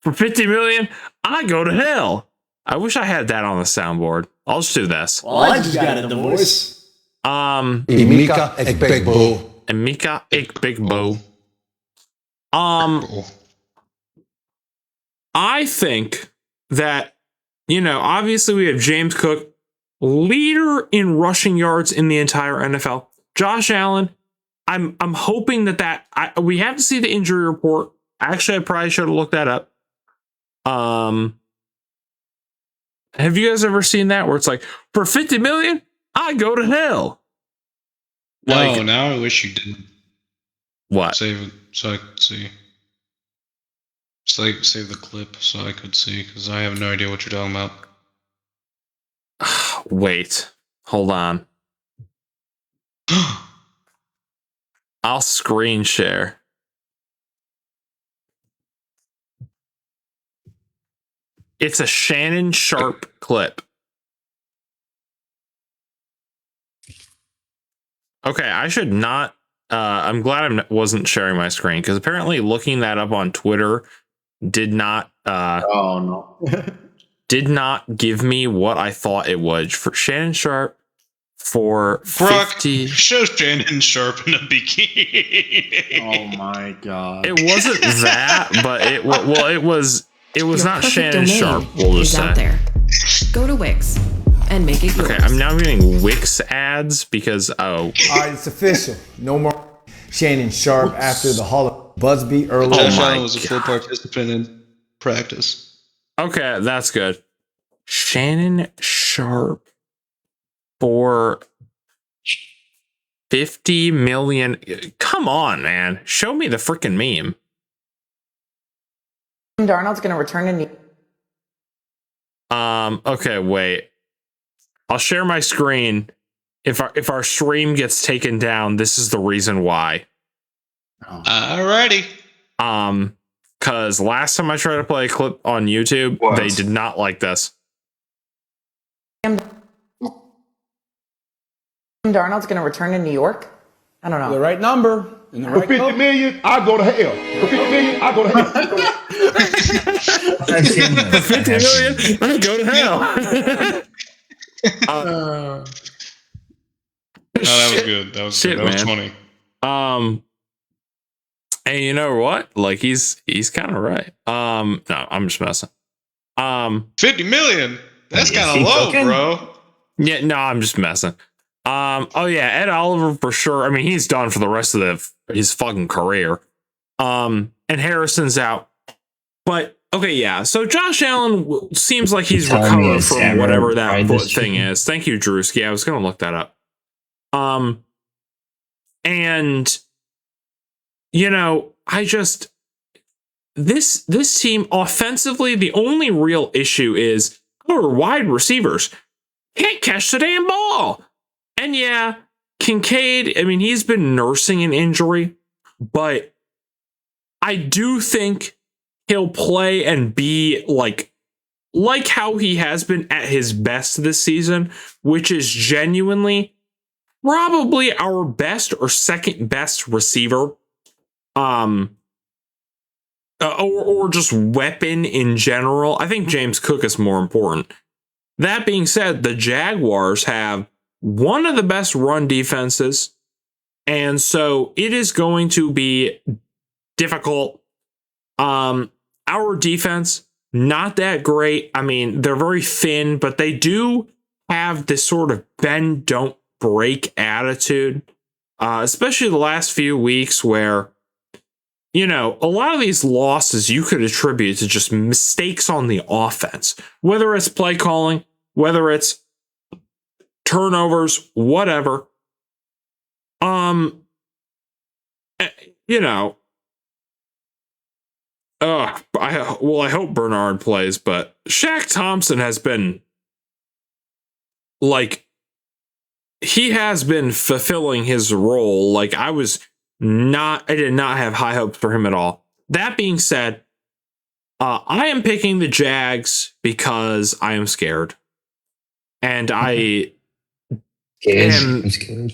For 50 million, I go to hell. I wish I had that on the soundboard. I'll just do this. Well, I just got a divorce. Imika Ekbegbo. Emika Ikbigbo. I think that, obviously we have James Cook, leader in rushing yards in the entire NFL. Josh Allen, I'm hoping that we have to see the injury report. Actually, I probably should have looked that up. Have you guys ever seen that where it's like, for 50 million, I go to hell? No, now I wish you didn't. What? Save it so I could see. Save the clip so I could see, because I have no idea what you're talking about. Wait, hold on. I'll screen share. It's a Shannon Sharp clip. Okay, I should not. I'm glad I wasn't sharing my screen, because apparently looking that up on Twitter did not. Did not give me what I thought it would for Shannon Sharp for Brock, 50. Show Shannon Sharp in a bikini. Oh my god! It wasn't that, but it was. It was Your not perfect Shannon domain Sharp. We'll just is say. out there. Go to Wix and make it yours. Okay, I'm now getting Wix ads because All right, it's official. No more Shannon Sharp after the Hall of Busby earlier. Josh Allen was a full participant in practice. Okay, that's good. Shannon Sharp for 50 million. Come on, man. Show me the freaking meme. Darnold's going to return to New. Okay, wait. I'll share my screen. If our stream gets taken down, this is the reason why. Alrighty. Because last time I tried to play a clip on YouTube, they did not like this. Darnold's going to return to New York? I don't know. The right number. And the right For 50 million, I go to hell. For 50 million, I go to hell. For 50 million, I go to hell. That was good. That was good. That was funny. And you know what? Like he's kind of right. No, I'm just messing. 50 million. That's kind of low, bro. Yeah, no, I'm just messing. Oh yeah, Ed Oliver for sure. I mean, he's done for the rest of his fucking career. And Harrison's out. But okay, yeah. So Josh Allen seems like he's recovered from whatever that thing is. Thank you, Drewski. I was gonna look that up. And I just this team offensively, the only real issue is our wide receivers can't catch the damn ball. And yeah, Kincaid, I mean, he's been nursing an injury, but I do think he'll play and be like how he has been at his best this season, which is genuinely probably our best or second best receiver. Or just weapon in general. I think James Cook is more important. That being said, the Jaguars have one of the best run defenses, and so it is going to be difficult. Our defense, not that great. I mean, they're very thin, but they do have this sort of bend, don't break attitude, especially the last few weeks where, a lot of these losses you could attribute to just mistakes on the offense, whether it's play calling, whether it's turnovers, whatever. I hope Bernard plays, but Shaq Thompson has been he has been fulfilling his role. I did not have high hopes for him at all. That being said, I am picking the Jags because I am scared. And I'm scared.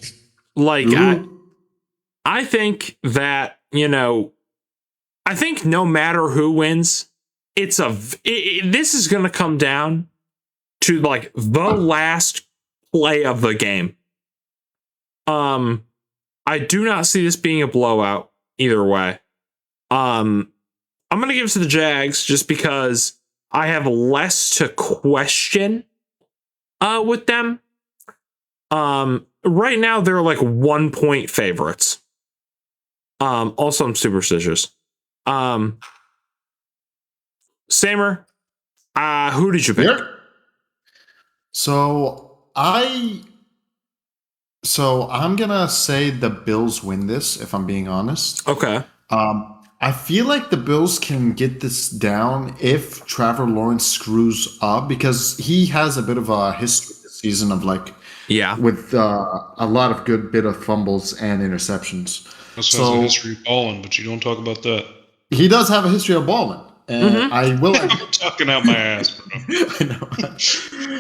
I think that, I think no matter who wins, this is going to come down to like the last play of the game. I do not see this being a blowout either way. I'm going to give it to the Jags just because I have less to question with them. Right now they're like 1 point favorites. Also I'm superstitious. Samer, who did you pick? Yep. So I'm gonna say the Bills win this, if I'm being honest. Okay. I feel like the Bills can get this down if Trevor Lawrence screws up, because he has a bit of a history this season of like, with a lot of good bit of fumbles and interceptions. Also has a history of balling, but you don't talk about that. He does have a history of balling. And I will admit, I'm talking out my ass, bro. I know.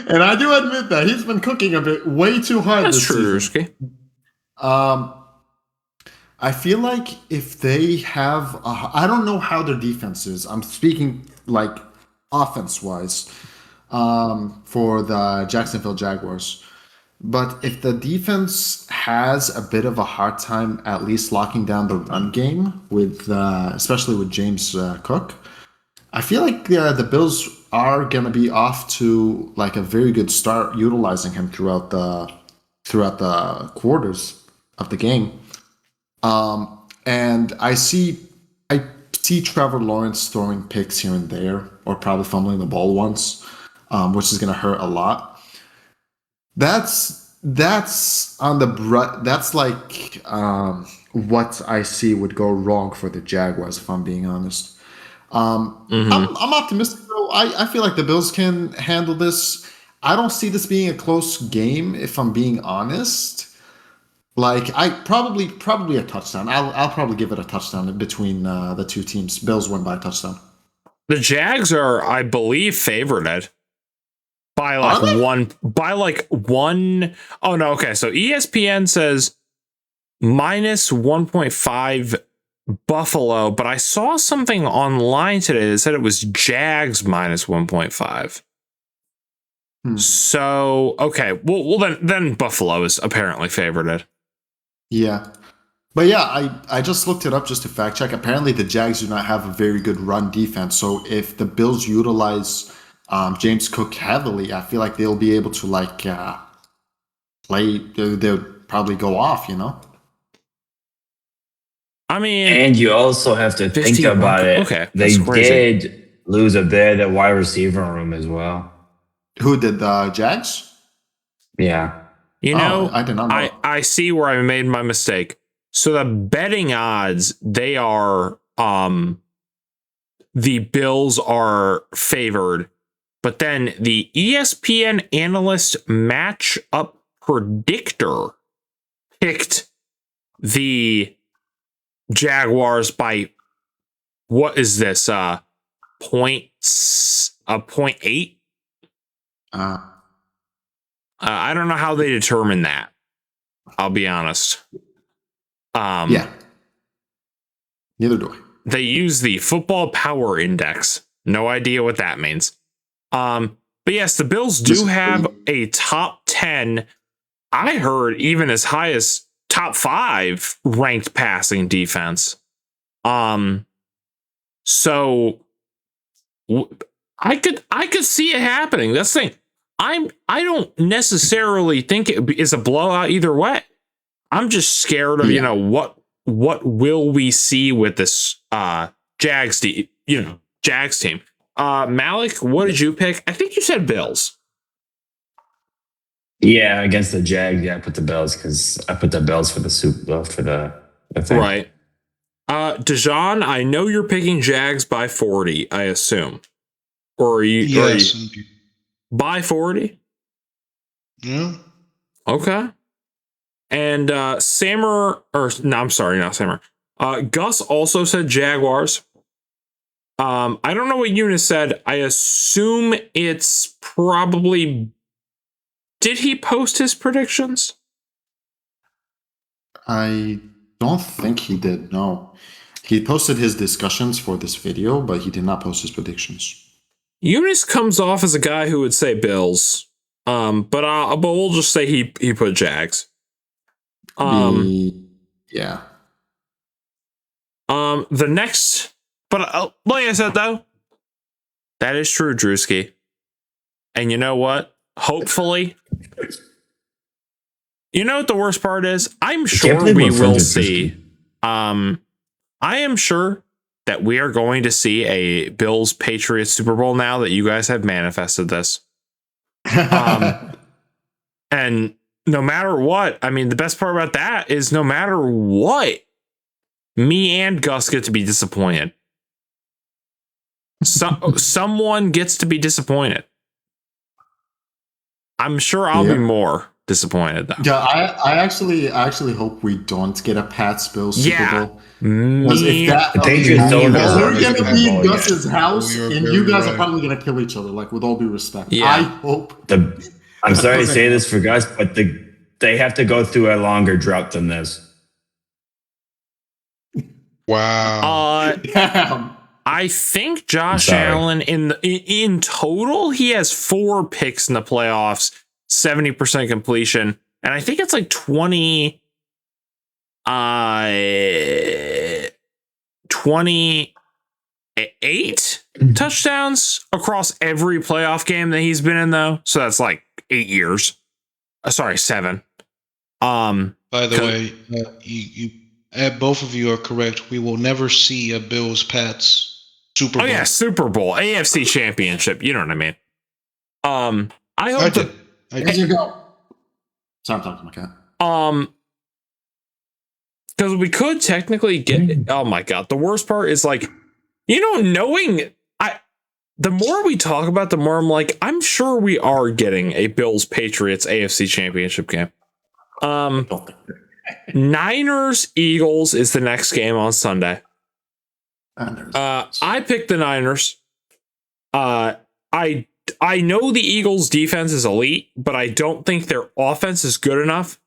And I do admit that he's been cooking a bit way too hard this season. I feel like if they have I don't know how their defense is. I'm speaking like offense-wise for the Jacksonville Jaguars. But if the defense has a bit of a hard time at least locking down the run game, with especially with James Cook, I feel like the Bills are going to be off to like a very good start utilizing him throughout the quarters of the game. And I see Trevor Lawrence throwing picks here and there, or probably fumbling the ball once, which is going to hurt a lot. That's on the that's like what I see would go wrong for the Jaguars, if I'm being honest. I'm optimistic though. I feel like the Bills can handle this. I don't see this being a close game, if I'm being honest. Like, I probably a touchdown. I'll probably give it a touchdown between the two teams. Bills win by a touchdown. The Jags are, I believe, favored by like one. Oh no, okay. So ESPN says minus 1.5 Buffalo, but I saw something online today that said it was Jags minus 1.5. So okay, well then Buffalo is apparently favored. Yeah. But yeah, I just looked it up just to fact check. Apparently the Jags do not have a very good run defense. So if the Bills utilize James Cook heavily, I feel like they'll be able to like play. They'll probably go off, you know. I mean, and you also have to think about it. Okay, they did lose a bit at wide receiver room as well. Who did, the Jags? Yeah. You know, I did not know. I see where I made my mistake. So the betting odds, they are the Bills are favored, but then the ESPN analyst matchup predictor picked the Jaguars by, what is this? 0.8? I don't know how they determine that. I'll be honest. Yeah. Neither do I. They use the Football Power Index. No idea what that means. But yes, the Bills do have a top 10. I heard even as high as top 5 ranked passing defense. So I could see it happening. That's the thing. I don't necessarily think it is a blowout either way. I'm just scared of, you know, what will we see with this Jags team, Jags team. Malik, what did you pick? I think you said Bills. Yeah, against the Jags, I put the Bills because I put the Bills for the Super Bowl for the thing. Right. Dejan, I know you're picking Jags by 40, I assume. Or are you? Yes. By 40? Yeah. Okay. And Samer, or no, I'm sorry, not Samer. Gus also said Jaguars. I don't know what Eunice said. I assume it's probably. Did he post his predictions? I don't think he did. No. He posted his discussions for this video, but he did not post his predictions. Eunice comes off as a guy who would say Bills. But we'll just say he put Jags. Yeah. The next, but like I said though, that is true, Drewski. And you know what? Hopefully, you know what the worst part is? I'm sure we will see. I am sure that we are going to see a Bills Patriots Super Bowl now that you guys have manifested this. And no matter what, I mean, the best part about that is no matter what, me and Gus get to be disappointed. Someone gets to be disappointed. I'm sure I'll be more disappointed though. Yeah, I actually hope we don't get a Pats Bills Super Bowl. Because if that, we're gonna be in Gus's house, and you guys are probably gonna kill each other. Like, with all due respect, I hope. I'm sorry to say this for Gus, but they have to go through a longer drought than this. Wow. Damn. I think Josh Allen in total he has 4 picks in the playoffs, 70% completion, and I think it's like 28 touchdowns across every playoff game that he's been in though. So that's like 8 years. Sorry, 7. By the way, you both of you are correct. We will never see a Bills Pats Super Bowl. Oh yeah, Super Bowl, AFC Championship. You know what I mean? I hope that. There you go. Sorry, I'm talking to my cat. Because we could technically get. Oh my god, the worst part is like, knowing the more we talk about, the more I'm like, I'm sure we are getting a Bills Patriots AFC Championship game. Niners Eagles is the next game on Sunday. I picked the Niners. I know the Eagles defense is elite, but I don't think their offense is good enough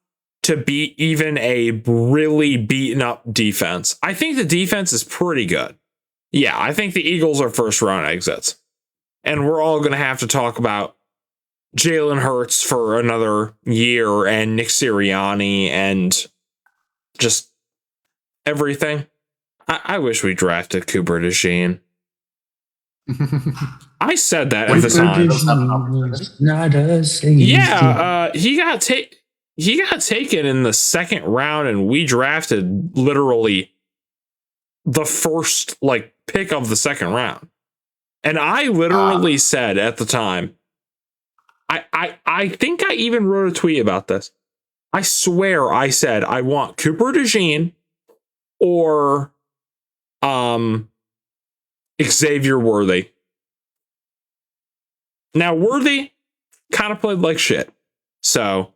to beat even a really beaten up defense. I think the defense is pretty good. Yeah, I think the Eagles are first round exits. And we're all going to have to talk about Jalen Hurts for another year and Nick Sirianni and just everything. I wish we drafted Cooper DeJean. I said that at the time. Yeah, he got taken in the second round, and we drafted literally the first pick of the second round. And I literally said at the time, I think I even wrote a tweet about this. I swear I said I want Cooper DeJean or Xavier Worthy. Now Worthy kind of played like shit. So,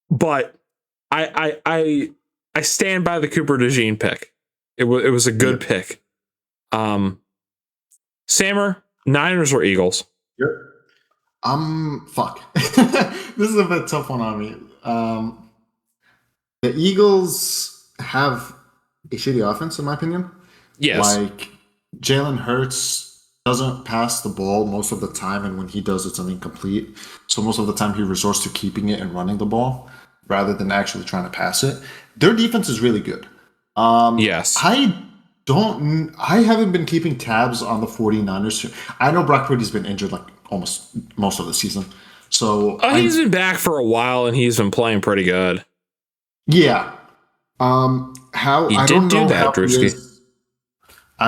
but I stand by the Cooper DeJean pick. It was a good pick. Sammer, Niners or Eagles? Fuck. This is a bit tough one on me. The Eagles have a shitty offense, in my opinion. Yes. Jalen Hurts doesn't pass the ball most of the time, and when he does, it's an incomplete. So most of the time, he resorts to keeping it and running the ball rather than actually trying to pass it. Their defense is really good. Yes. I haven't been keeping tabs on the 49ers. I know Brock Purdy's been injured almost most of the season. So he's been back for a while and he's been playing pretty good. Yeah. I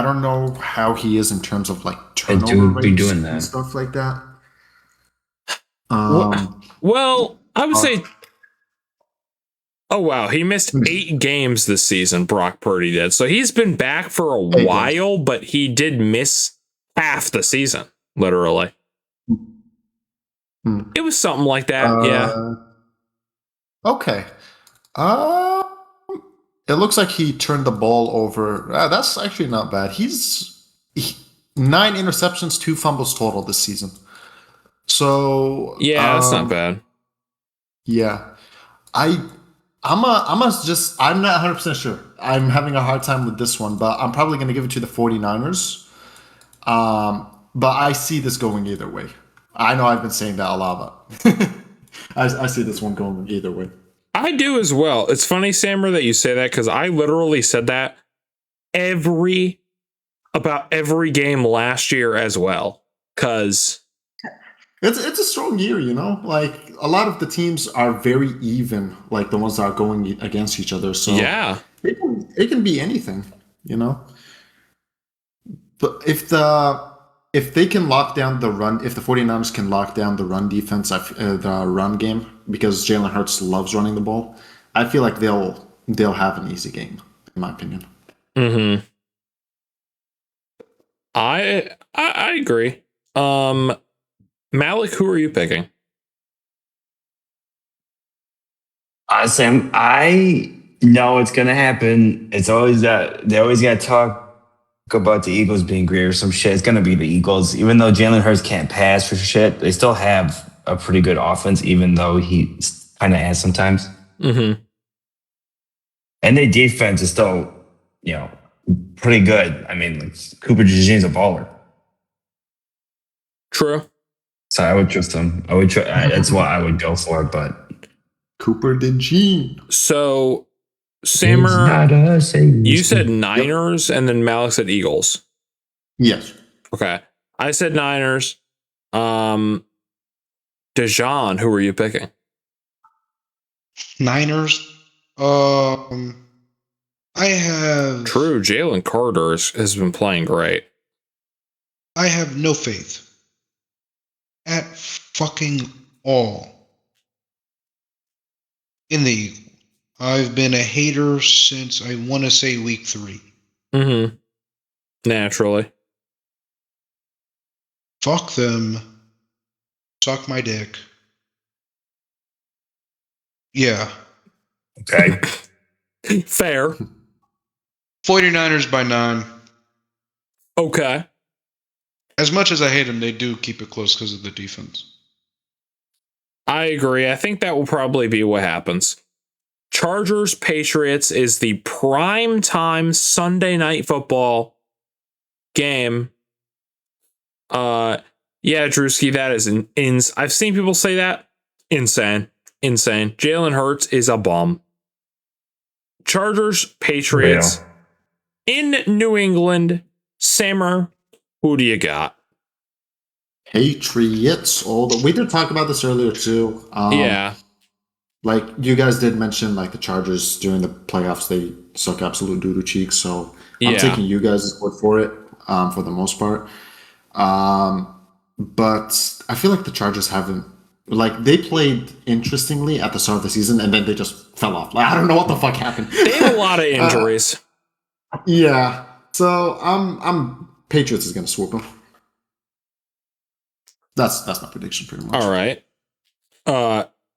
don't know how he is in terms of turnover rates and stuff like that. Well, I would say. Oh wow, he missed 8 games this season. Brock Purdy did, so he's been back for a while, but he did miss half the season, literally. It was something like that, yeah. Okay. It looks like he turned the ball over. That's actually not bad. He's 9 interceptions, 2 fumbles total this season. So yeah, that's not bad. Yeah, I'm not 100% sure. I'm having a hard time with this one, but I'm probably going to give it to the 49ers. But I see this going either way. I know I've been saying that a lot, but I see this one going either way. I do as well. It's funny, Sammer, that you say that because I literally said that about every game last year as well. Because it's a strong year, you know. Like a lot of the teams are very even, like the ones that are going against each other. So yeah, it can be anything, you know. But if they can lock down the run, if the 49ers can lock down the run defense, the run game, because Jalen Hurts loves running the ball, I feel like they'll have an easy game, in my opinion. Mm-hmm. I agree. Malik, who are you picking? Sam, I know it's gonna happen. It's always that they always gotta talk about the Eagles being great or some shit. It's gonna be the Eagles. Even though Jalen Hurts can't pass for shit, they still have a pretty good offense, even though he's kind of ass sometimes. Mm-hmm. And their defense is still, pretty good. I mean, like, Cooper DeJean's a baller. True. So I would trust him. That's what I would go for, but Cooper DeJean. So, Sammer, you said Niners, and then Malik said Eagles. Yes. Okay. I said Niners. Dejan, who are you picking? Niners. I have. True. Jalen Carter has been playing great. I have no faith at fucking all in the Eagles. I've been a hater since I want to say week 3. Mm-hmm. Naturally. Fuck them. Suck my dick. Yeah. Okay. Fair. 49ers by 9. Okay. As much as I hate them, they do keep it close because of the defense. I agree. I think that will probably be what happens. Chargers Patriots is the prime time Sunday night football game. Yeah, Drewski, that is I've seen people say that. Insane. Jalen Hurts is a bum. Chargers Patriots in New England. Sammer, who do you got? Patriots. We did talk about this earlier too. Yeah. Like you guys did mention, like the Chargers during the playoffs, they suck absolute doo-doo cheeks. So I'm taking you guys' word for it, for the most part. But I feel like the Chargers haven't, like they played interestingly at the start of the season, and then they just fell off. Like I don't know what the fuck happened. They have a lot of injuries. Yeah. So I'm Patriots is gonna swoop them. That's my prediction pretty much. All right.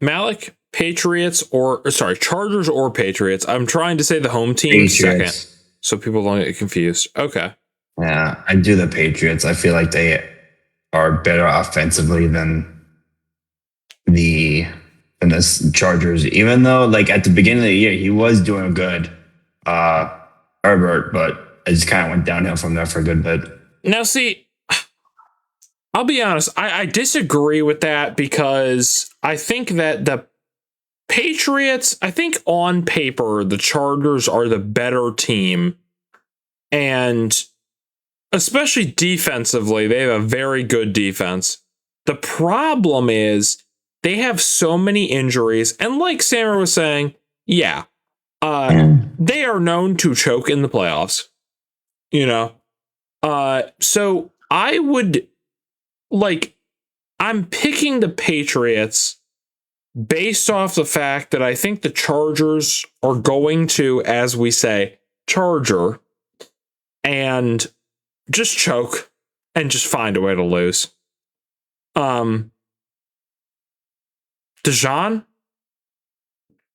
Malik, Chargers or Patriots. I'm trying to say the home team second, so people don't get confused. Okay. Yeah, I do the Patriots. I feel like they are better offensively than the Chargers. Even though, like at the beginning of the year, he was doing good, Herbert, but it just kind of went downhill from there for a good bit. Now, see, I'll be honest. I disagree with that because I think that the Patriots, I think on paper, the Chargers are the better team. And especially defensively, they have a very good defense. The problem is they have so many injuries. And like Sammer was saying, they are known to choke in the playoffs. So I would, I'm picking the Patriots based off the fact that I think the Chargers are going to, as we say, charger and just choke and just find a way to lose. Dejan?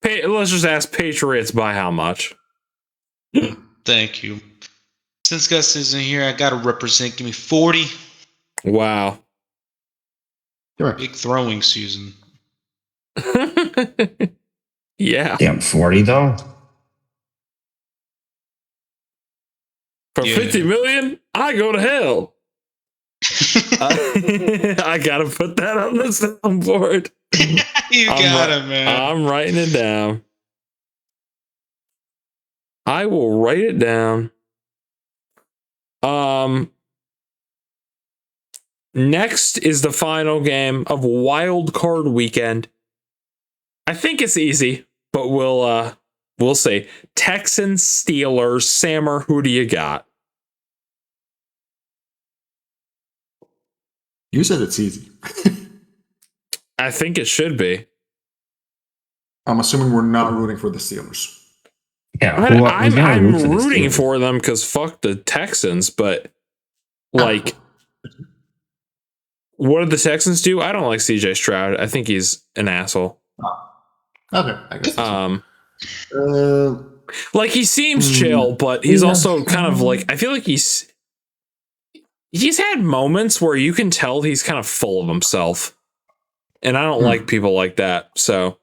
Let's just ask Patriots by how much? Thank you. Since Gus isn't here, I got to represent. Give me 40. Wow. Big throwing season. Yeah. Damn, 40 though? For 50 million, I go to hell. I gotta put that on the soundboard. You got it, man. I'm writing it down. I will write it down. Next is the final game of Wild Card Weekend. I think it's easy, but we'll see. Texans, Steelers, Sammer, who do you got? You said it's easy. I think it should be. I'm assuming we're not rooting for the Steelers. Yeah, I'm rooting for them because fuck the Texans, but like, what did the Texans do? I don't like CJ Stroud. I think he's an asshole. Okay, I guess. Like he seems chill, but he's also kind of like, I feel like he's had moments where you can tell he's kind of full of himself, and I don't like people like that. So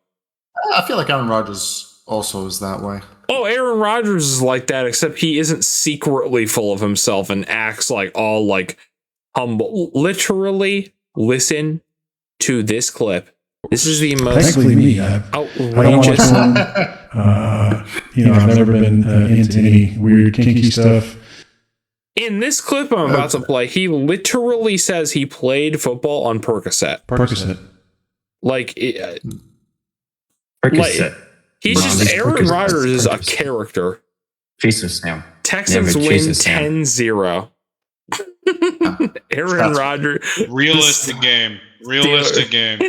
I feel like Aaron Rodgers also is that way. Oh, Aaron Rodgers is like that, except he isn't secretly full of himself and acts like all like humble. Literally, listen to this clip. This is the most Thankfully, me. I don't watch porn. I've never been into any weird kinky stuff. In this clip I'm about to play, he literally says he played football on Percocet. Percocet. Like, Percocet. He's just Aaron Rodgers is a character. Jesus, Sam. Texans win 10-0. Aaron Rodgers. Realistic game. Realistic game.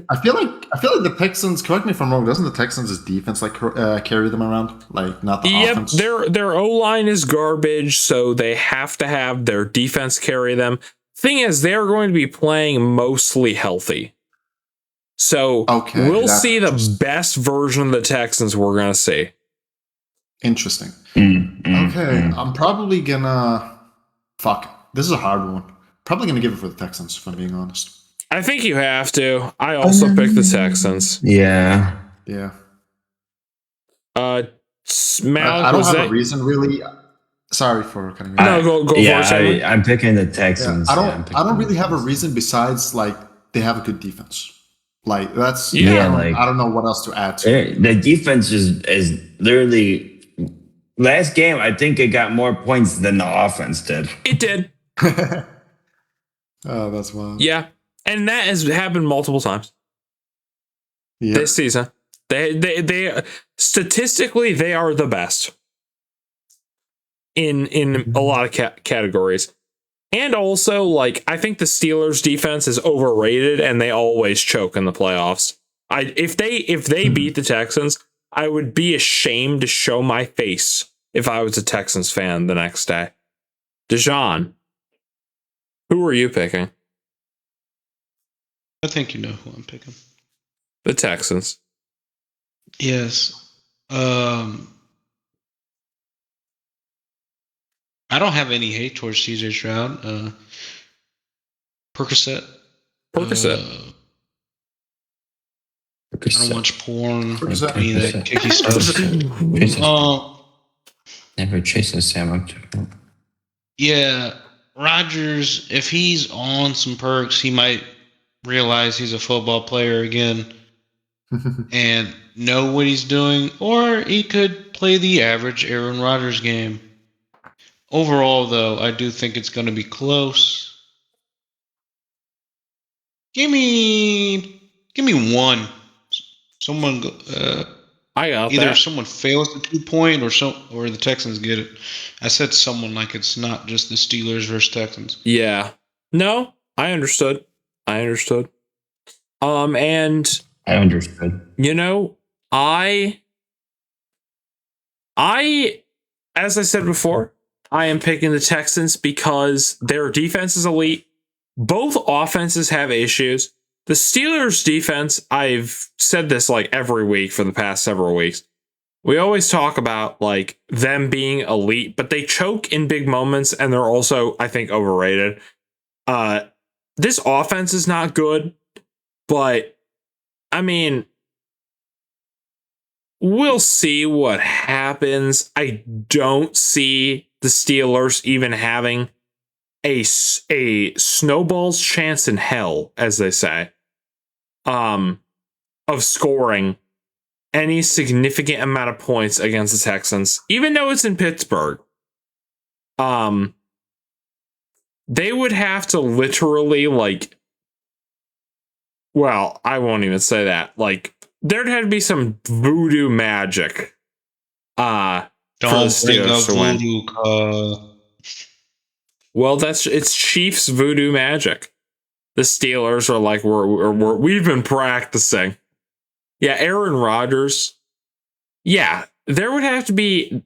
I feel like the Texans. Correct me if I'm wrong. Doesn't the Texans' defense carry them around? Like not the offense. Their O-line is garbage, so they have to have their defense carry them. Thing is, they're going to be playing mostly healthy. So we'll see the best version of the Texans we're going to see. Interesting. Okay, I'm probably gonna fuck. This is a hard one. Probably gonna give it for the Texans, if I'm being honest. I think you have to. I also picked the Texans. Yeah. Yeah. Malik, I don't have a reason really. Sorry for cutting you off. No, go for it. I'm picking the Texans. I don't really have a reason besides like they have a good defense. Like that's I don't know what else to add to. The defense is literally last game. I think it got more points than the offense did. It did. Oh, that's wild. Yeah, and that has happened multiple times this season. They statistically they are the best in a lot of categories. And also, like, I think the Steelers' defense is overrated, and they always choke in the playoffs. If they beat the Texans, I would be ashamed to show my face if I was a Texans fan the next day. Dejan, who are you picking? I think you know who I'm picking. The Texans. Yes. I don't have any hate towards CJ Stroud. Percocet. I don't watch porn. Percocet. Any of that kicky stuff. Never chasing Sam up to. Yeah, Rodgers, if he's on some perks, he might realize he's a football player again and know what he's doing, or he could play the average Aaron Rodgers game. Overall, though, I do think it's going to be close. Give me one. Someone I got either that. someone fails the 2-point or the Texans get it. I said someone like it's not just the Steelers versus Texans. Yeah. No, I understood. And I understood. I as I said before, I am picking the Texans because their defense is elite. Both offenses have issues. The Steelers' defense, I've said this like every week for the past several weeks. We always talk about like them being elite, but they choke in big moments, and they're also, I think, overrated. This offense is not good, but I mean, we'll see what happens. I don't see the Steelers even having a snowball's chance in hell, as they say, of scoring any significant amount of points against the Texans, even though it's in Pittsburgh. They would have to literally, like, well, I won't even say that. Like, there'd have to be some voodoo magic for the Steelers to win. Well, it's Chiefs voodoo magic. The Steelers are like, we've been practicing. Yeah, Aaron Rodgers. Yeah, there would have to be,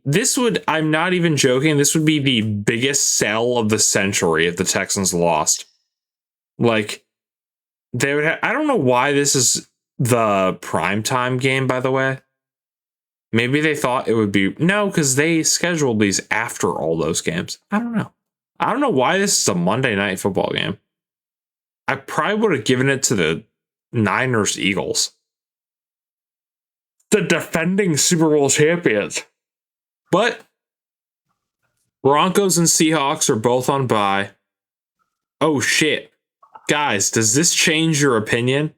I'm not even joking, this would be the biggest sell of the century if the Texans lost. Like, they would I don't know why this is the primetime game, by the way. Maybe they thought it would be, no, because they scheduled these after all those games. I don't know. I don't know why this is a Monday night football game. I probably would have given it to the Niners Eagles, the defending Super Bowl champions. But Broncos and Seahawks are both on bye. Oh shit. Guys, does this change your opinion?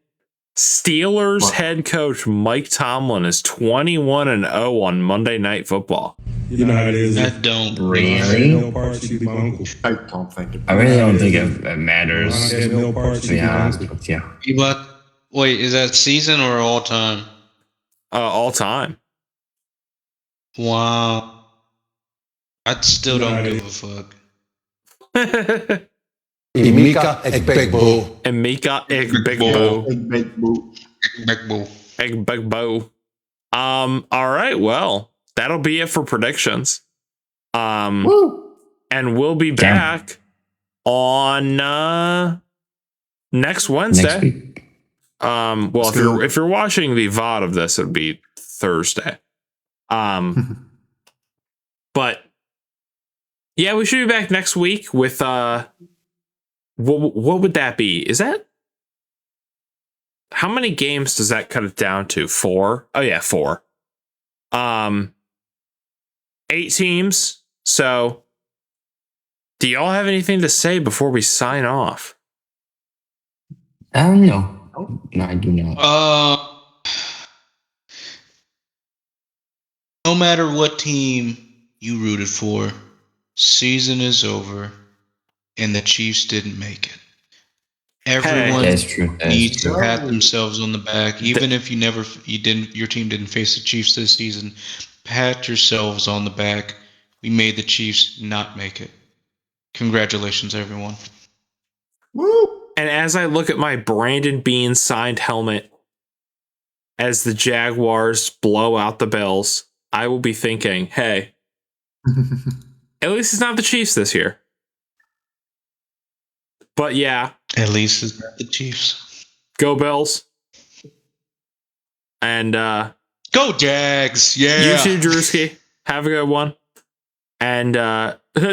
Steelers head coach Mike Tomlin is 21-0 on Monday Night Football. You know how it is. I don't Really? I don't think it. I really don't think it matters. To be honest with you. But wait, is that season or all time? All time. Wow. I still don't give a fuck. Emeka Ekpegbo. Emeka Ekpegbo. Ekpegbo. All right, well, that'll be it for predictions. And we'll be back on next Wednesday. Next week. Well, if you're watching the VOD of this, it would be Thursday. But yeah, we should be back next week with what would that be? Is that, how many games does that cut it down to? 4? Oh yeah, 4. 8 teams. So do y'all have anything to say before we sign off? No. No, I do not. No matter what team you rooted for, season is over, and the Chiefs didn't make it. Everyone needs to pat themselves on the back, even if your team didn't face the Chiefs this season. Pat yourselves on the back. We made the Chiefs not make it. Congratulations, everyone. Woo! And as I look at my Brandon Beane signed helmet as the Jaguars blow out the Bills, I will be thinking, hey, at least it's not the Chiefs this year. But yeah. At least it's not the Chiefs. Go Bills. And go Jags. Yeah. You too, Drewski. Have a good one. And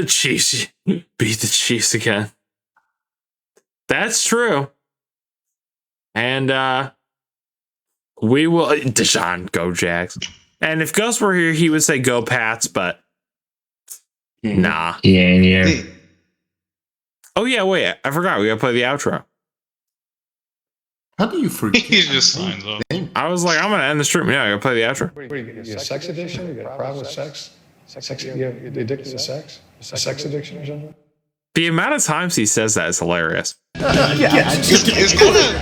Chiefs beat the Chiefs again. That's true. And we will Deshaun, go Jags. And if Gus were here, he would say go Pats, but nah. Yeah. Oh yeah, wait, I forgot. We gotta play the outro. How do you forget? He just signs off. I was like, I'm gonna end the stream. Yeah, I gotta play the outro. What do you get? You a sex addiction? You got a problem with sex? You addicted to sex? A sex addiction or something? The amount of times he says that is hilarious. It's kind of.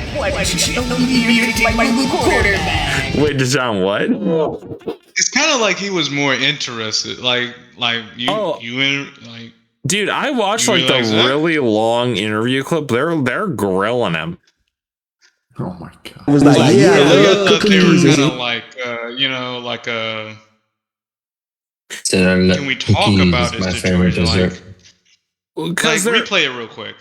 Wait, Deshaun, what? It's kind of like he was more interested. Like dude, I watched like the really long interview clip. They're grilling him. Oh my god! It was like, they were kind of like, can we talk about his situation? Like, replay it real quick.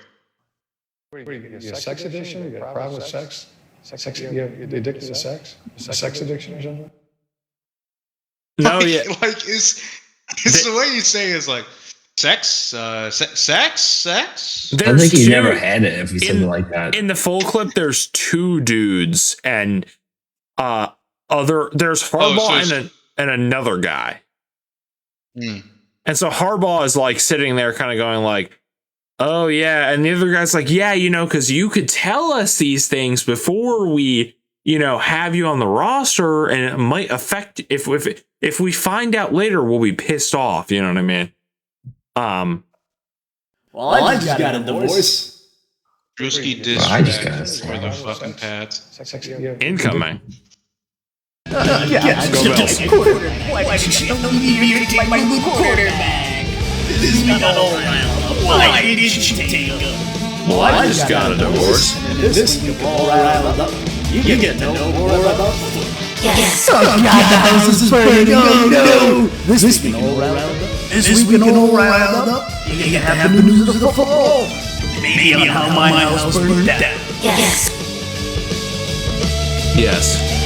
What do you get? You a sex addiction? You got a problem with sex? You addicted to sex? A sex addiction or something? No, yeah. Like it's the way you say it's like sex. I think he never had it if he said it like that. In the full clip, there's 2 dudes, and there's Harbaugh and another guy. And so Harbaugh is like sitting there kind of going like, oh yeah. And the other guy's like, yeah, because you could tell us these things before we, have you on the roster, and it might affect if we find out later, we'll be pissed off. You know what I mean? Well, I just got a divorce. Drewski disrespect for the fucking Pats. Incoming. Go Bills. Why didn't you take him? Well, I just got a divorce. This week all riled up. You get to know more about football. Yes. Oh God, the house is burning. Oh no. This week all riled up. This week all riled up. You can have the news of the football. Maybe on how my house burned down. Yes. Yes.